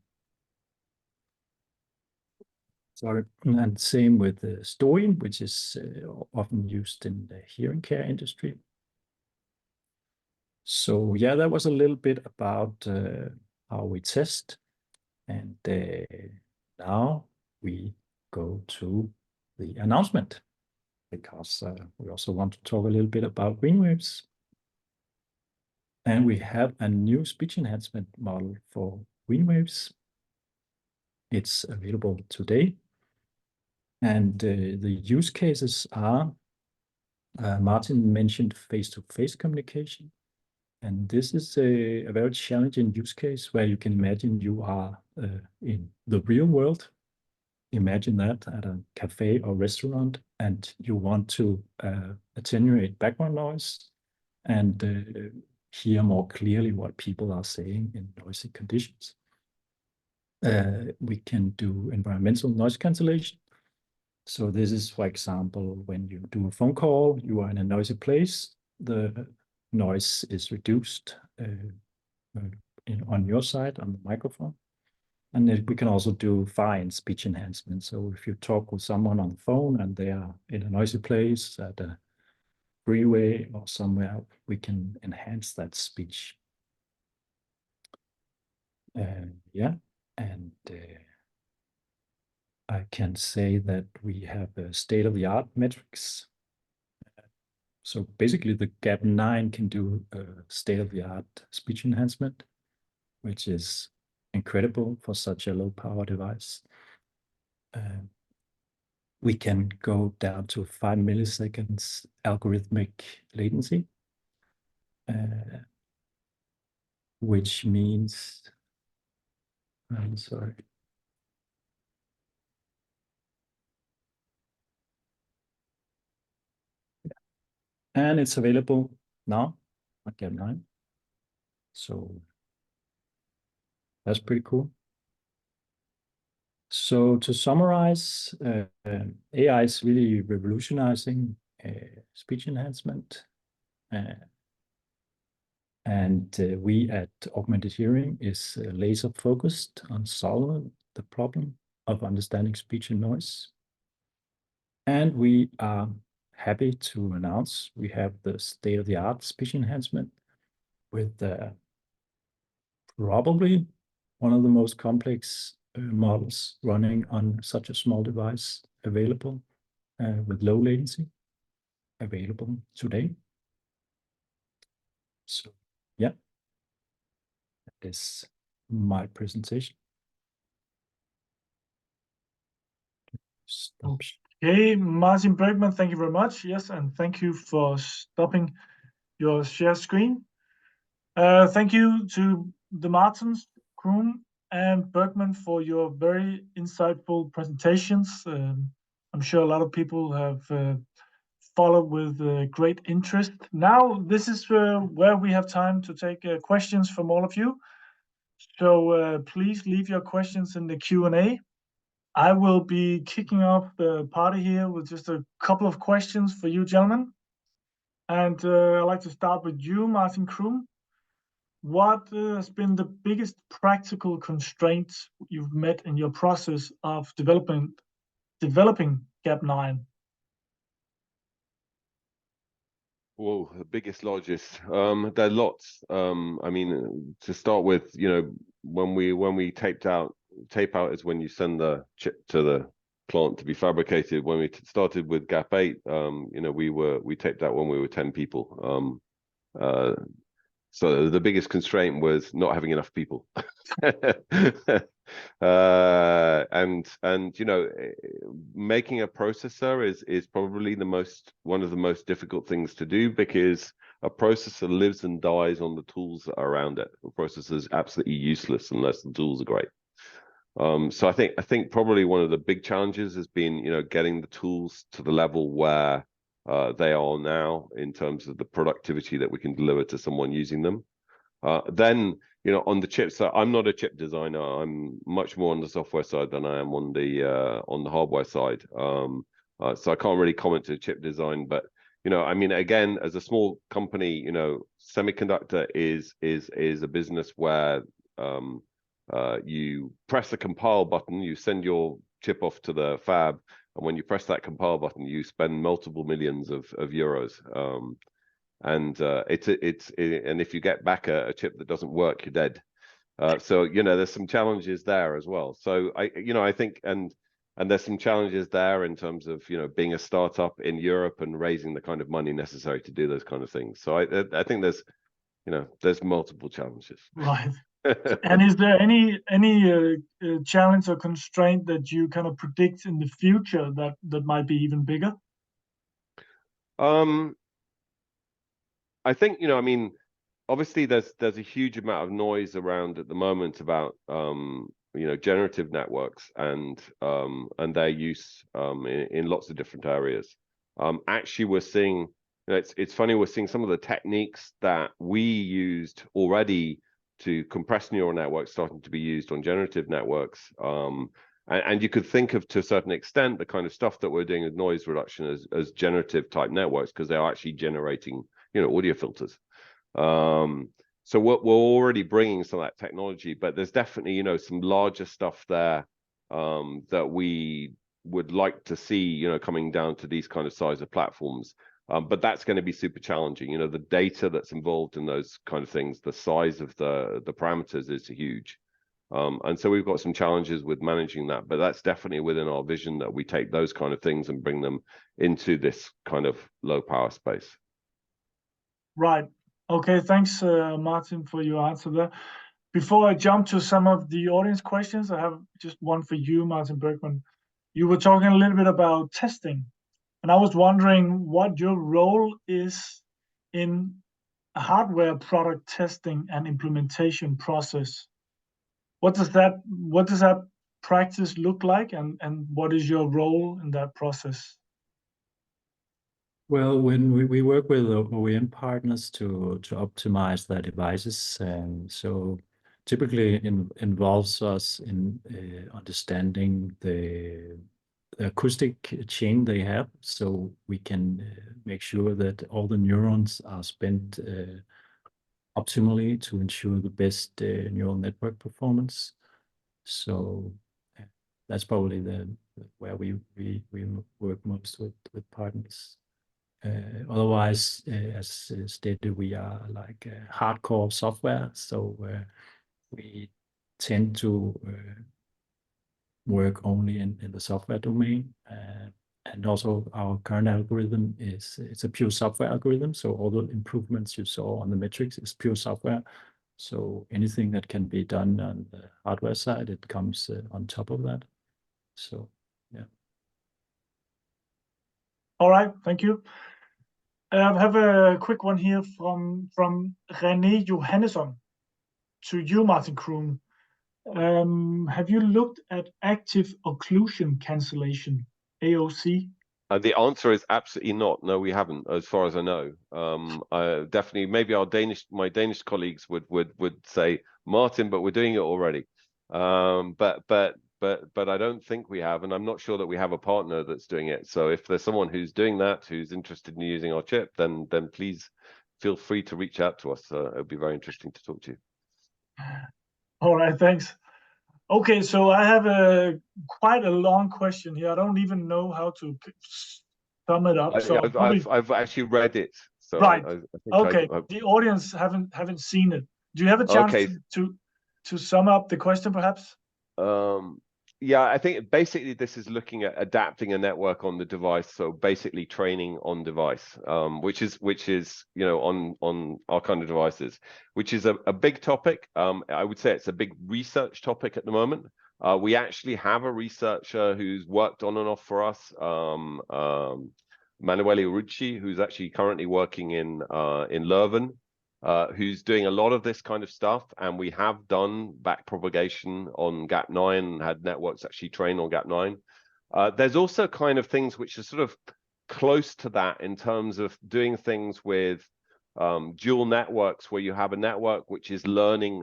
Speaker 2: Sorry. And same with the Story, which is often used in the hearing care industry. So yeah, that was a little bit about how we test. And now we go to the announcement, because we also want to talk a little bit about GreenWaves. And we have a new speech enhancement model for GreenWaves. It's available today. And the use cases are, Martin mentioned face-to-face communication. And this is a very challenging use case where you can imagine you are in the real world. Imagine that at a cafe or restaurant, and you want to attenuate background noise and hear more clearly what people are saying in noisy conditions. We can do environmental noise cancellation. So this is, for example, when you do a phone call, you are in a noisy place, the noise is reduced on your side, on the microphone. And then we can also do fine speech enhancement. So if you talk with someone on the phone and they are in a noisy place at a freeway or somewhere, we can enhance that speech. Yeah, and I can say that we have state-of-the-art metrics. So basically the GAP9 can do state-of-the-art speech enhancement, which is incredible for such a low power device. We can go down to 5 milliseconds algorithmic latency, which means, I'm sorry. And it's available now at GAP9. So that's pretty cool. So to summarize, AI is really revolutionizing speech enhancement. We at Augmented Hearing is laser focused on solving the problem of understanding speech and noise. And we are happy to announce we have the state-of-the-art speech enhancement with Probably one of the most complex models running on such a small device available with low latency available today. So yeah, that is my presentation. Stop.
Speaker 1: Okay, Martin Bergman, thank you very much. Yes, and thank you for stopping your share screen. Thank you to the Martins, Kroon, and Bergman for your very insightful presentations. I'm sure a lot of people have followed with great interest. Now, this is where we have time to take questions from all of you. So please leave your questions in the Q&A. I will be kicking off the party here with just a couple of questions for you, gentlemen. And I'd like to start with you, Martin Kroon. What has been the biggest practical constraints you've met in your process of developing Gap9?
Speaker 3: Whoa, the biggest, largest. There are lots. I mean, to start with, you know, when we tape out is when you send the chip to the plant to be fabricated. When we started with Gap 8, you know, we taped out when we were 10 people. So the biggest constraint was not having enough people. And you know, making a processor is probably one of the most difficult things to do, because a processor lives and dies on the tools that are around it. A processor is absolutely useless unless the tools are great. So I think probably one of the big challenges has been, you know, getting the tools to the level where they are now in terms of the productivity that we can deliver to someone using them. Then, you know, on the chip side, I'm not a chip designer. I'm much more on the software side than I am on the hardware side. So I can't really comment to chip design. But you know, I mean, again, as a small company, you know, semiconductor is a business where you press the compile button, you send your chip off to the fab, and when you press that compile button, you spend multiple millions of euros. And if you get back a chip that doesn't work, you're dead. So you know, there's some challenges there as well. So I think and there's some challenges there in terms of, you know, being a startup in Europe and raising the kind of money necessary to do those kind of things. So I think there's multiple challenges.
Speaker 1: Right. And is there any challenge or constraint that you kind of predict in the future that might be even bigger?
Speaker 3: I think, you know, I mean, obviously there's a huge amount of noise around at the moment about you know, generative networks and their use in lots of different areas. Actually, we're seeing, you know, it's funny, we're seeing some of the techniques that we used already to compress neural networks starting to be used on generative networks. And you could think of, to a certain extent, the kind of stuff that we're doing with noise reduction as generative type networks, because they're actually generating, you know, audio filters. So we're already bringing some of that technology, but there's definitely, you know, some larger stuff there that we would like to see, you know, coming down to these kind of size of platforms. But that's going to be super challenging. You know, the data that's involved in those kind of things, the size of the parameters is huge. And so we've got some challenges with managing that, but that's definitely within our vision that we take those kind of things and bring them into this kind of low power space.
Speaker 1: Right. Okay, thanks, Martin, for your answer there. Before I jump to some of the audience questions, I have just one for you, Martin Bergman. You were talking a little bit about testing, and I was wondering what your role is in a hardware product testing and implementation process. What does that practice look like, and what is your role in that process?
Speaker 2: Well, when we work with OEM partners to optimize their devices, so typically involves us in understanding the acoustic chain they have, so we can make sure that all the neurons are spent optimally to ensure the best neural network performance. So that's probably where we work most with partners. Otherwise, as stated, we are like hardcore software. So we tend to work only in the software domain. And also our current algorithm it's a pure software algorithm. So all the improvements you saw on the metrics is pure software. So anything that can be done on the hardware side, it comes on top of that. So, yeah.
Speaker 1: All right, thank you. I have a quick one here from René Johannesson to you, Martin Kroon. Have you looked at active occlusion cancellation, AOC?
Speaker 3: The answer is absolutely not. No, we haven't, as far as I know. Definitely, maybe my Danish colleagues would say, Martin, but we're doing it already. But I don't think we have, and I'm not sure that we have a partner that's doing it. So if there's someone who's doing that, who's interested in using our chip, then please feel free to reach out to us. It would be very interesting to talk to you.
Speaker 1: All right, thanks. Okay, so I have quite a long question here. I don't even know how to sum it up. So
Speaker 3: I've actually read it. So
Speaker 1: right.
Speaker 3: I think
Speaker 1: okay. The audience haven't seen it. Do you have a chance to sum up the question, perhaps?
Speaker 3: Yeah, I think basically this is looking at adapting a network on the device. So basically training on device, which is on our kind of devices, which is a big topic. I would say it's a big research topic at the moment. We actually have a researcher who's worked on and off for us, Manuele Rucci, who's actually currently working in Leuven. Who's doing a lot of this kind of stuff, and we have done back propagation on Gap9 and had networks actually train on Gap9. There's also kind of things which are sort of close to that in terms of doing things with dual networks, where you have a network which is learning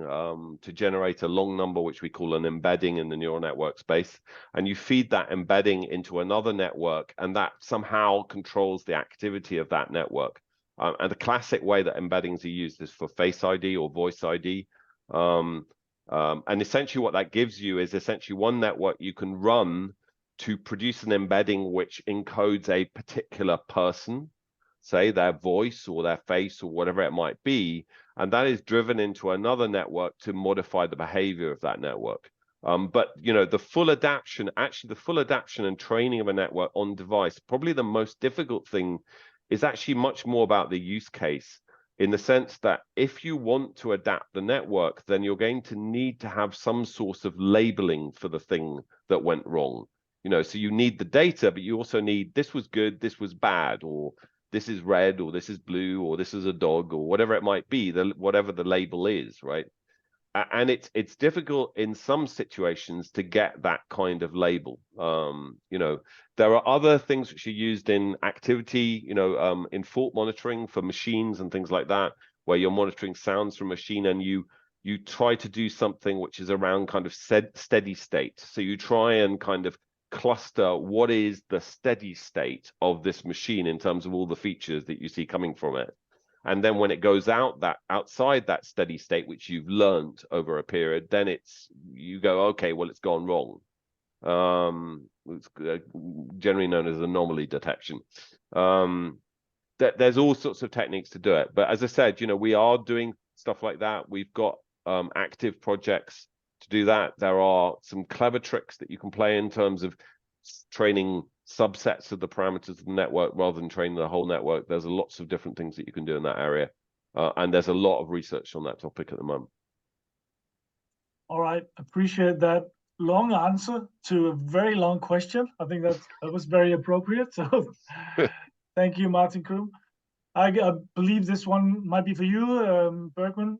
Speaker 3: to generate a long number, which we call an embedding in the neural network space, and you feed that embedding into another network, and that somehow controls the activity of that network. And the classic way that embeddings are used is for Face ID or Voice ID. And essentially what that gives you is essentially one network you can run to produce an embedding which encodes a particular person, say their voice or their face or whatever it might be, and that is driven into another network to modify the behavior of that network. But the full adaptation and training of a network on device, probably the most difficult thing is actually much more about the use case, in the sense that if you want to adapt the network, then you're going to need to have some sort of labeling for the thing that went wrong. So you need the data, but you also need, this was good, this was bad, or this is red, or this is blue, or this is a dog, or whatever it might be, whatever the label is, right? And it's difficult in some situations to get that kind of label. There are other things which are used in activity, in fault monitoring for machines and things like that, where you're monitoring sounds from a machine, and you try to do something which is around kind of steady state. So you try and kind of cluster what is the steady state of this machine in terms of all the features that you see coming from it. And then when it goes outside that steady state, which you've learned over a period, then you go, okay, well, it's gone wrong. It's generally known as anomaly detection. There's all sorts of techniques to do it. But as I said, we are doing stuff like that. We've got active projects to do that. There are some clever tricks that you can play in terms of training subsets of the parameters of the network rather than training the whole network. There's lots of different things that you can do in that area. And there's a lot of research on that topic at the moment. All
Speaker 1: right, appreciate that long answer to a very long question. I think that was very appropriate. So thank you, Martin Kroon. I believe this one might be for you, Bergman.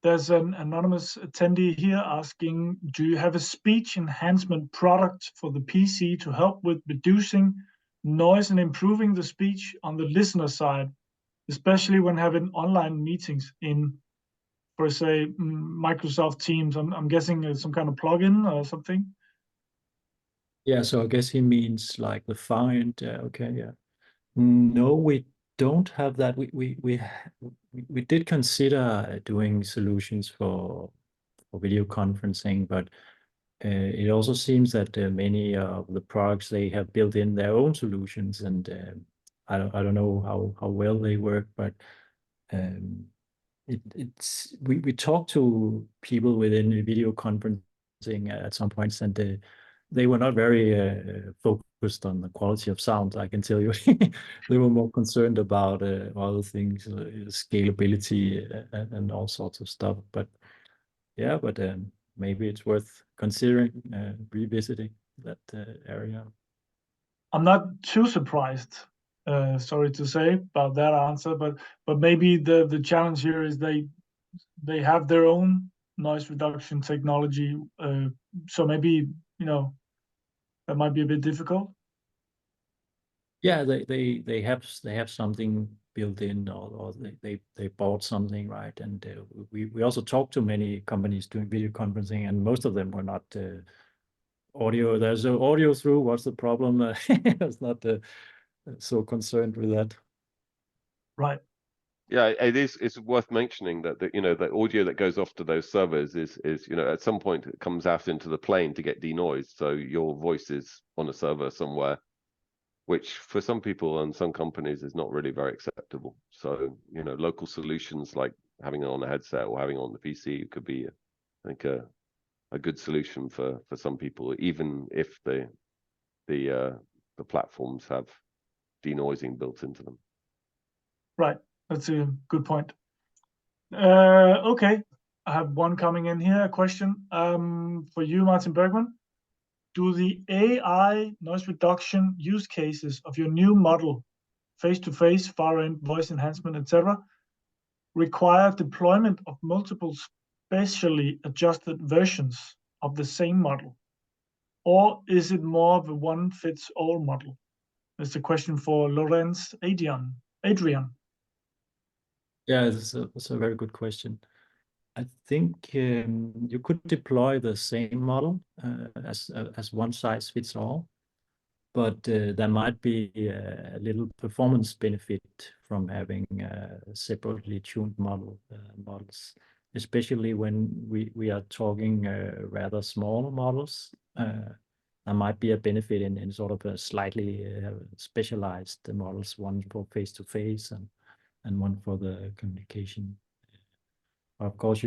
Speaker 1: There's an anonymous attendee here asking, do you have a speech enhancement product for the PC to help with reducing noise and improving the speech on the listener side, especially when having online meetings in, for say, Microsoft Teams? I'm guessing some kind of plugin or something.
Speaker 2: Yeah, so I guess he means like the font. Okay, yeah. No, we don't have that. We did consider doing solutions for video conferencing, but it also seems that many of the products, they have built in their own solutions, and I don't know how well they work, but it's we talked to people within video conferencing at some points, and they were not very focused on the quality of sound, I can tell you. They were more concerned about other things, scalability and all sorts of stuff. But yeah, but maybe it's worth considering revisiting that area.
Speaker 1: I'm not too surprised, sorry to say, about that answer, but maybe the challenge here is they have their own noise reduction technology, so maybe that might be a bit difficult.
Speaker 2: Yeah, they have something built in, or they bought something, right? And we also talked to many companies doing video conferencing, and most of them were not audio. There's no audio through. What's the problem? I was not so concerned with that.
Speaker 1: Right.
Speaker 3: Yeah, it's worth mentioning that the audio that goes off to those servers is at some point it comes out into the plane to get denoised, so your voice is on a server somewhere, which for some people and some companies is not really very acceptable. So local solutions like having it on a headset or having it on the PC could be, I think, a good solution for some people, even if the platforms have denoising built into them.
Speaker 1: Right. That's a good point. Okay, I have one coming in here. A question for you, Martin Bergman. Do the AI noise reduction use cases of your new model, face-to-face, far-end voice enhancement, etc., require deployment of multiple specially adjusted versions of the same model? Or is it more of a one-fits-all model? It's a question for Lorenz Adrian.
Speaker 2: Yeah, it's a very good question. I think you could deploy the same model as one size fits all, but there might be a little performance benefit from having separately tuned models, especially when we are talking rather small models. There might be a benefit in sort of a slightly specialized models, one for face-to-face and one for the communication. Of course,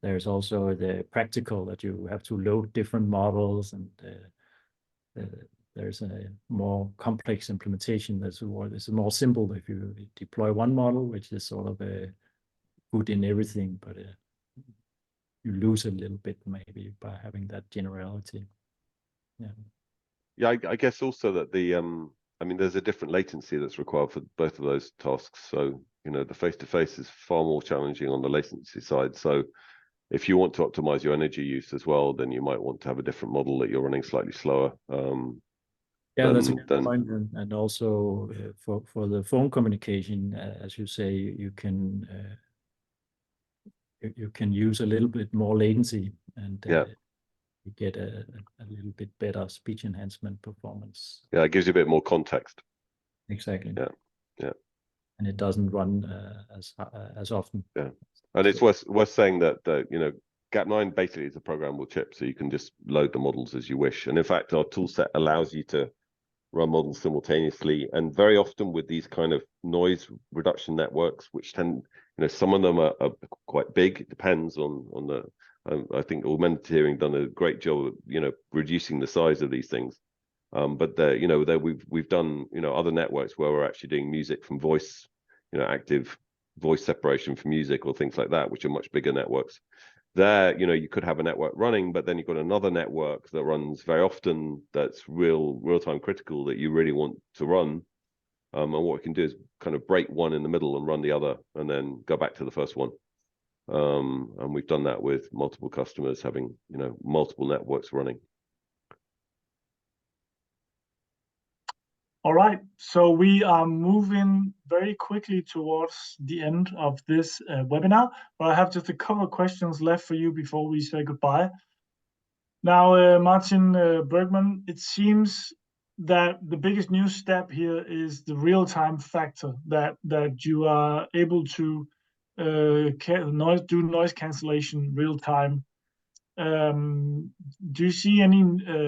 Speaker 2: there's also the practical that you have to load different models, and there's a more complex implementation that's more simple if you deploy one model, which is sort of good in everything, but you lose a little bit maybe by having that generality.
Speaker 3: Yeah, I guess also that there's a different latency that's required for both of those tasks. So the face-to-face is far more challenging on the latency side. So if you want to optimize your energy use as well, then you might want to have a different model that you're running slightly slower.
Speaker 2: Yeah, that's a good point. And also for the phone communication, as you say, you can use a little bit more latency, and you get a little bit better speech enhancement performance.
Speaker 3: Yeah, it gives you a bit more context.
Speaker 2: Exactly.
Speaker 3: Yeah.
Speaker 2: And it doesn't run as often.
Speaker 3: Yeah, and it's worth saying that Gap9 basically is a programmable chip, so you can just load the models as you wish. And in fact, our toolset allows you to run models simultaneously. And very often with these kind of noise reduction networks, which tend, some of them are quite big. It depends on the. I think Augmented Hearing done a great job of reducing the size of these things. But we've done other networks where we're actually doing music from voice, active voice separation from music or things like that, which are much bigger networks. There, you could have a network running, but then you've got another network that runs very often that's real-time critical that you really want to run. And what we can do is kind of break one in the middle and run the other, and then go back to the first one. And we've done that with multiple customers having multiple networks running.
Speaker 1: All right, so we are moving very quickly towards the end of this webinar, but I have just a couple of questions left for you before we say goodbye. Now, Martin Bergman, it seems that the biggest new step here is the real-time factor, that you are able to do noise cancellation real-time. Do you see any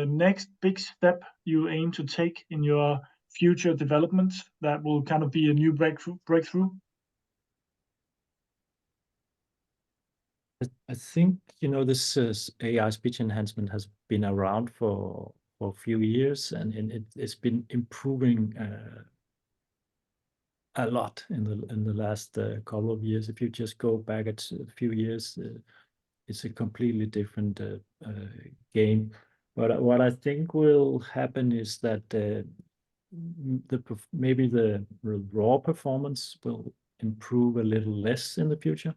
Speaker 1: next big step you aim to take in your future developments that will kind of be a new breakthrough?
Speaker 2: I think, this AI speech enhancement has been around for a few years, and it's been improving a lot in the last couple of years. If you just go back a few years, it's a completely different game. But what I think will happen is that maybe the raw performance will improve a little less in the future,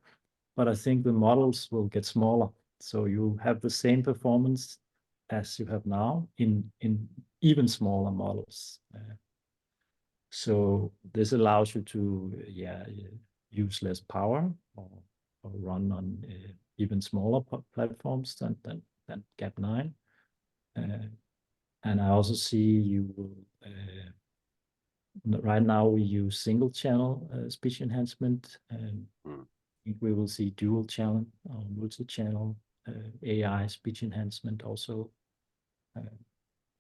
Speaker 2: but I think the models will get smaller. So you have the same performance as you have now in even smaller models. So this allows you to use less power or run on even smaller platforms than Gap9. And I also see you will right now we use single channel speech enhancement, and I think we will see dual channel or multi-channel AI speech enhancement also,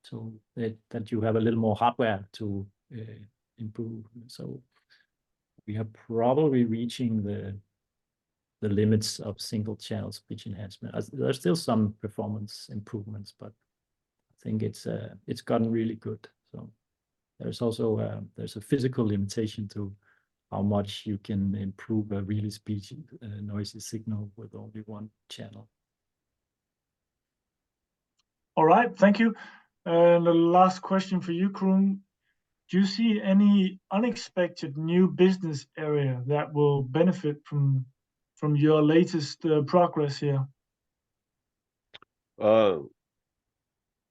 Speaker 2: so that you have a little more hardware to improve. So we are probably reaching the limits of single channel speech enhancement. There's still some performance improvements, but I think it's gotten really good. So there's also there's a physical limitation to how much you can improve a really noisy signal with only one channel.
Speaker 1: All right, thank you. The last question for you, Kroon. Do you see any unexpected new business area that will benefit from your latest progress here?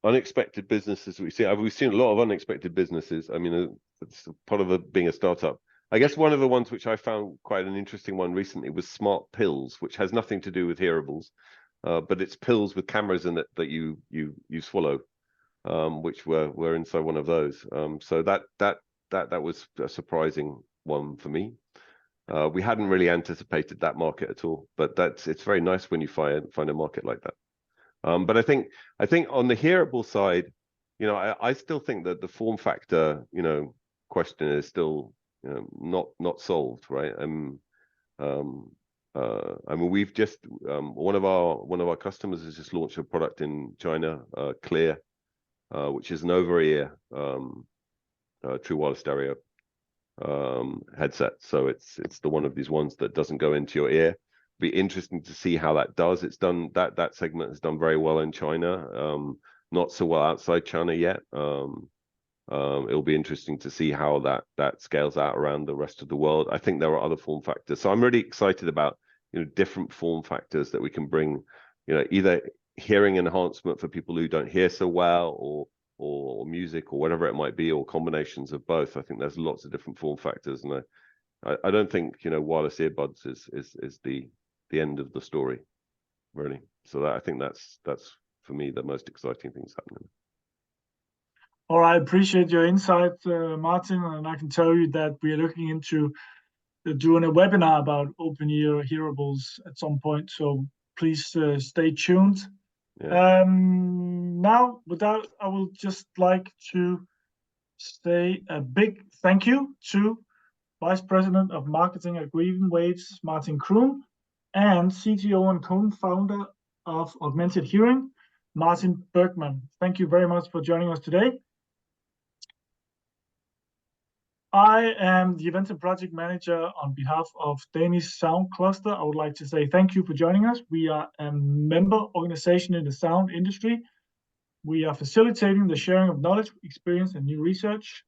Speaker 3: Unexpected businesses we've seen a lot of unexpected businesses. I mean, it's part of being a startup. I guess one of the ones which I found quite an interesting one recently was smart pills, which has nothing to do with hearables, but it's pills with cameras in it that you swallow, which were inside one of those. So that was a surprising one for me. We hadn't really anticipated that market at all, but it's very nice when you find a market like that. But I think on the hearable side, I still think that the form factor, question is still not solved, right? I mean, we've just one of our customers has just launched a product in China, Clear, which is an over-ear true wireless stereo headset. So it's one of these ones that doesn't go into your ear. Be interesting to see how that does. It's done that segment has done very well in China, not so well outside China yet. It'll be interesting to see how that scales out around the rest of the world. I think there are other form factors, so I'm really excited about different form factors that we can bring. Either hearing enhancement for people who don't hear so well, or music, or whatever it might be, or combinations of both. I think there's lots of different form factors, and I don't think wireless earbuds is the end of the story, really. So I think that's for me the most exciting things happening.
Speaker 1: All right, I appreciate your insight, Martin, and I can tell you that we are looking into doing a webinar about open-ear hearables at some point, so please stay tuned. Yeah. Now, with that, I would just like to say a big thank you to Vice President of Marketing at GreenWaves, Martin Kroon, and CTO and co-founder of Augmented Hearing, Martin Bergman. Thank you very much for joining us today. I am the event and project manager on behalf of Danish Sound Cluster. I would like to say thank you for joining us. We are a member organization in the sound industry. We are facilitating the sharing of knowledge, experience, and new research,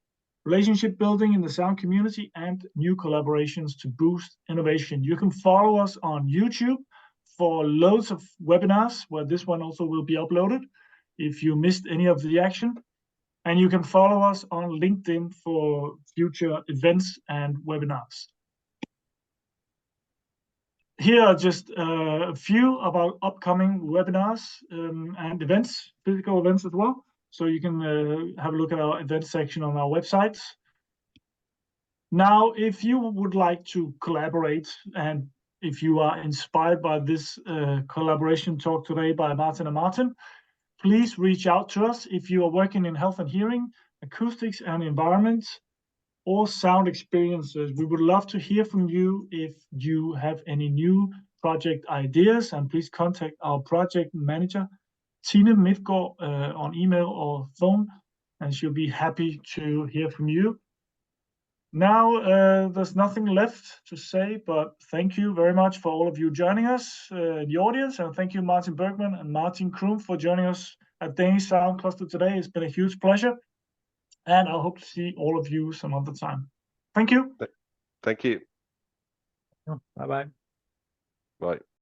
Speaker 1: relationship building in the sound community, and new collaborations to boost innovation. You can follow us on YouTube for loads of webinars, where this one also will be uploaded if you missed any of the action. And you can follow us on LinkedIn for future events and webinars. Here are just a few of our upcoming webinars and events, physical events as well. So you can have a look at our event section on our website. Now, if you would like to collaborate, and if you are inspired by this collaboration talk today by Martin and Martin, please reach out to us if you are working in health and hearing, acoustics and environment, or sound experiences. We would love to hear from you if you have any new project ideas, and please contact our project manager, Tine Midgaard, on email or phone, and she'll be happy to hear from you. Now, there's nothing left to say, but thank you very much for all of you joining us in the audience, and thank you, Martin Bergman and Martin Kroom, for joining us at Danish Sound Cluster today. It's been a huge pleasure, and I hope to see all of you some other time. Thank you.
Speaker 3: Thank you.
Speaker 2: Bye-bye.
Speaker 3: Bye.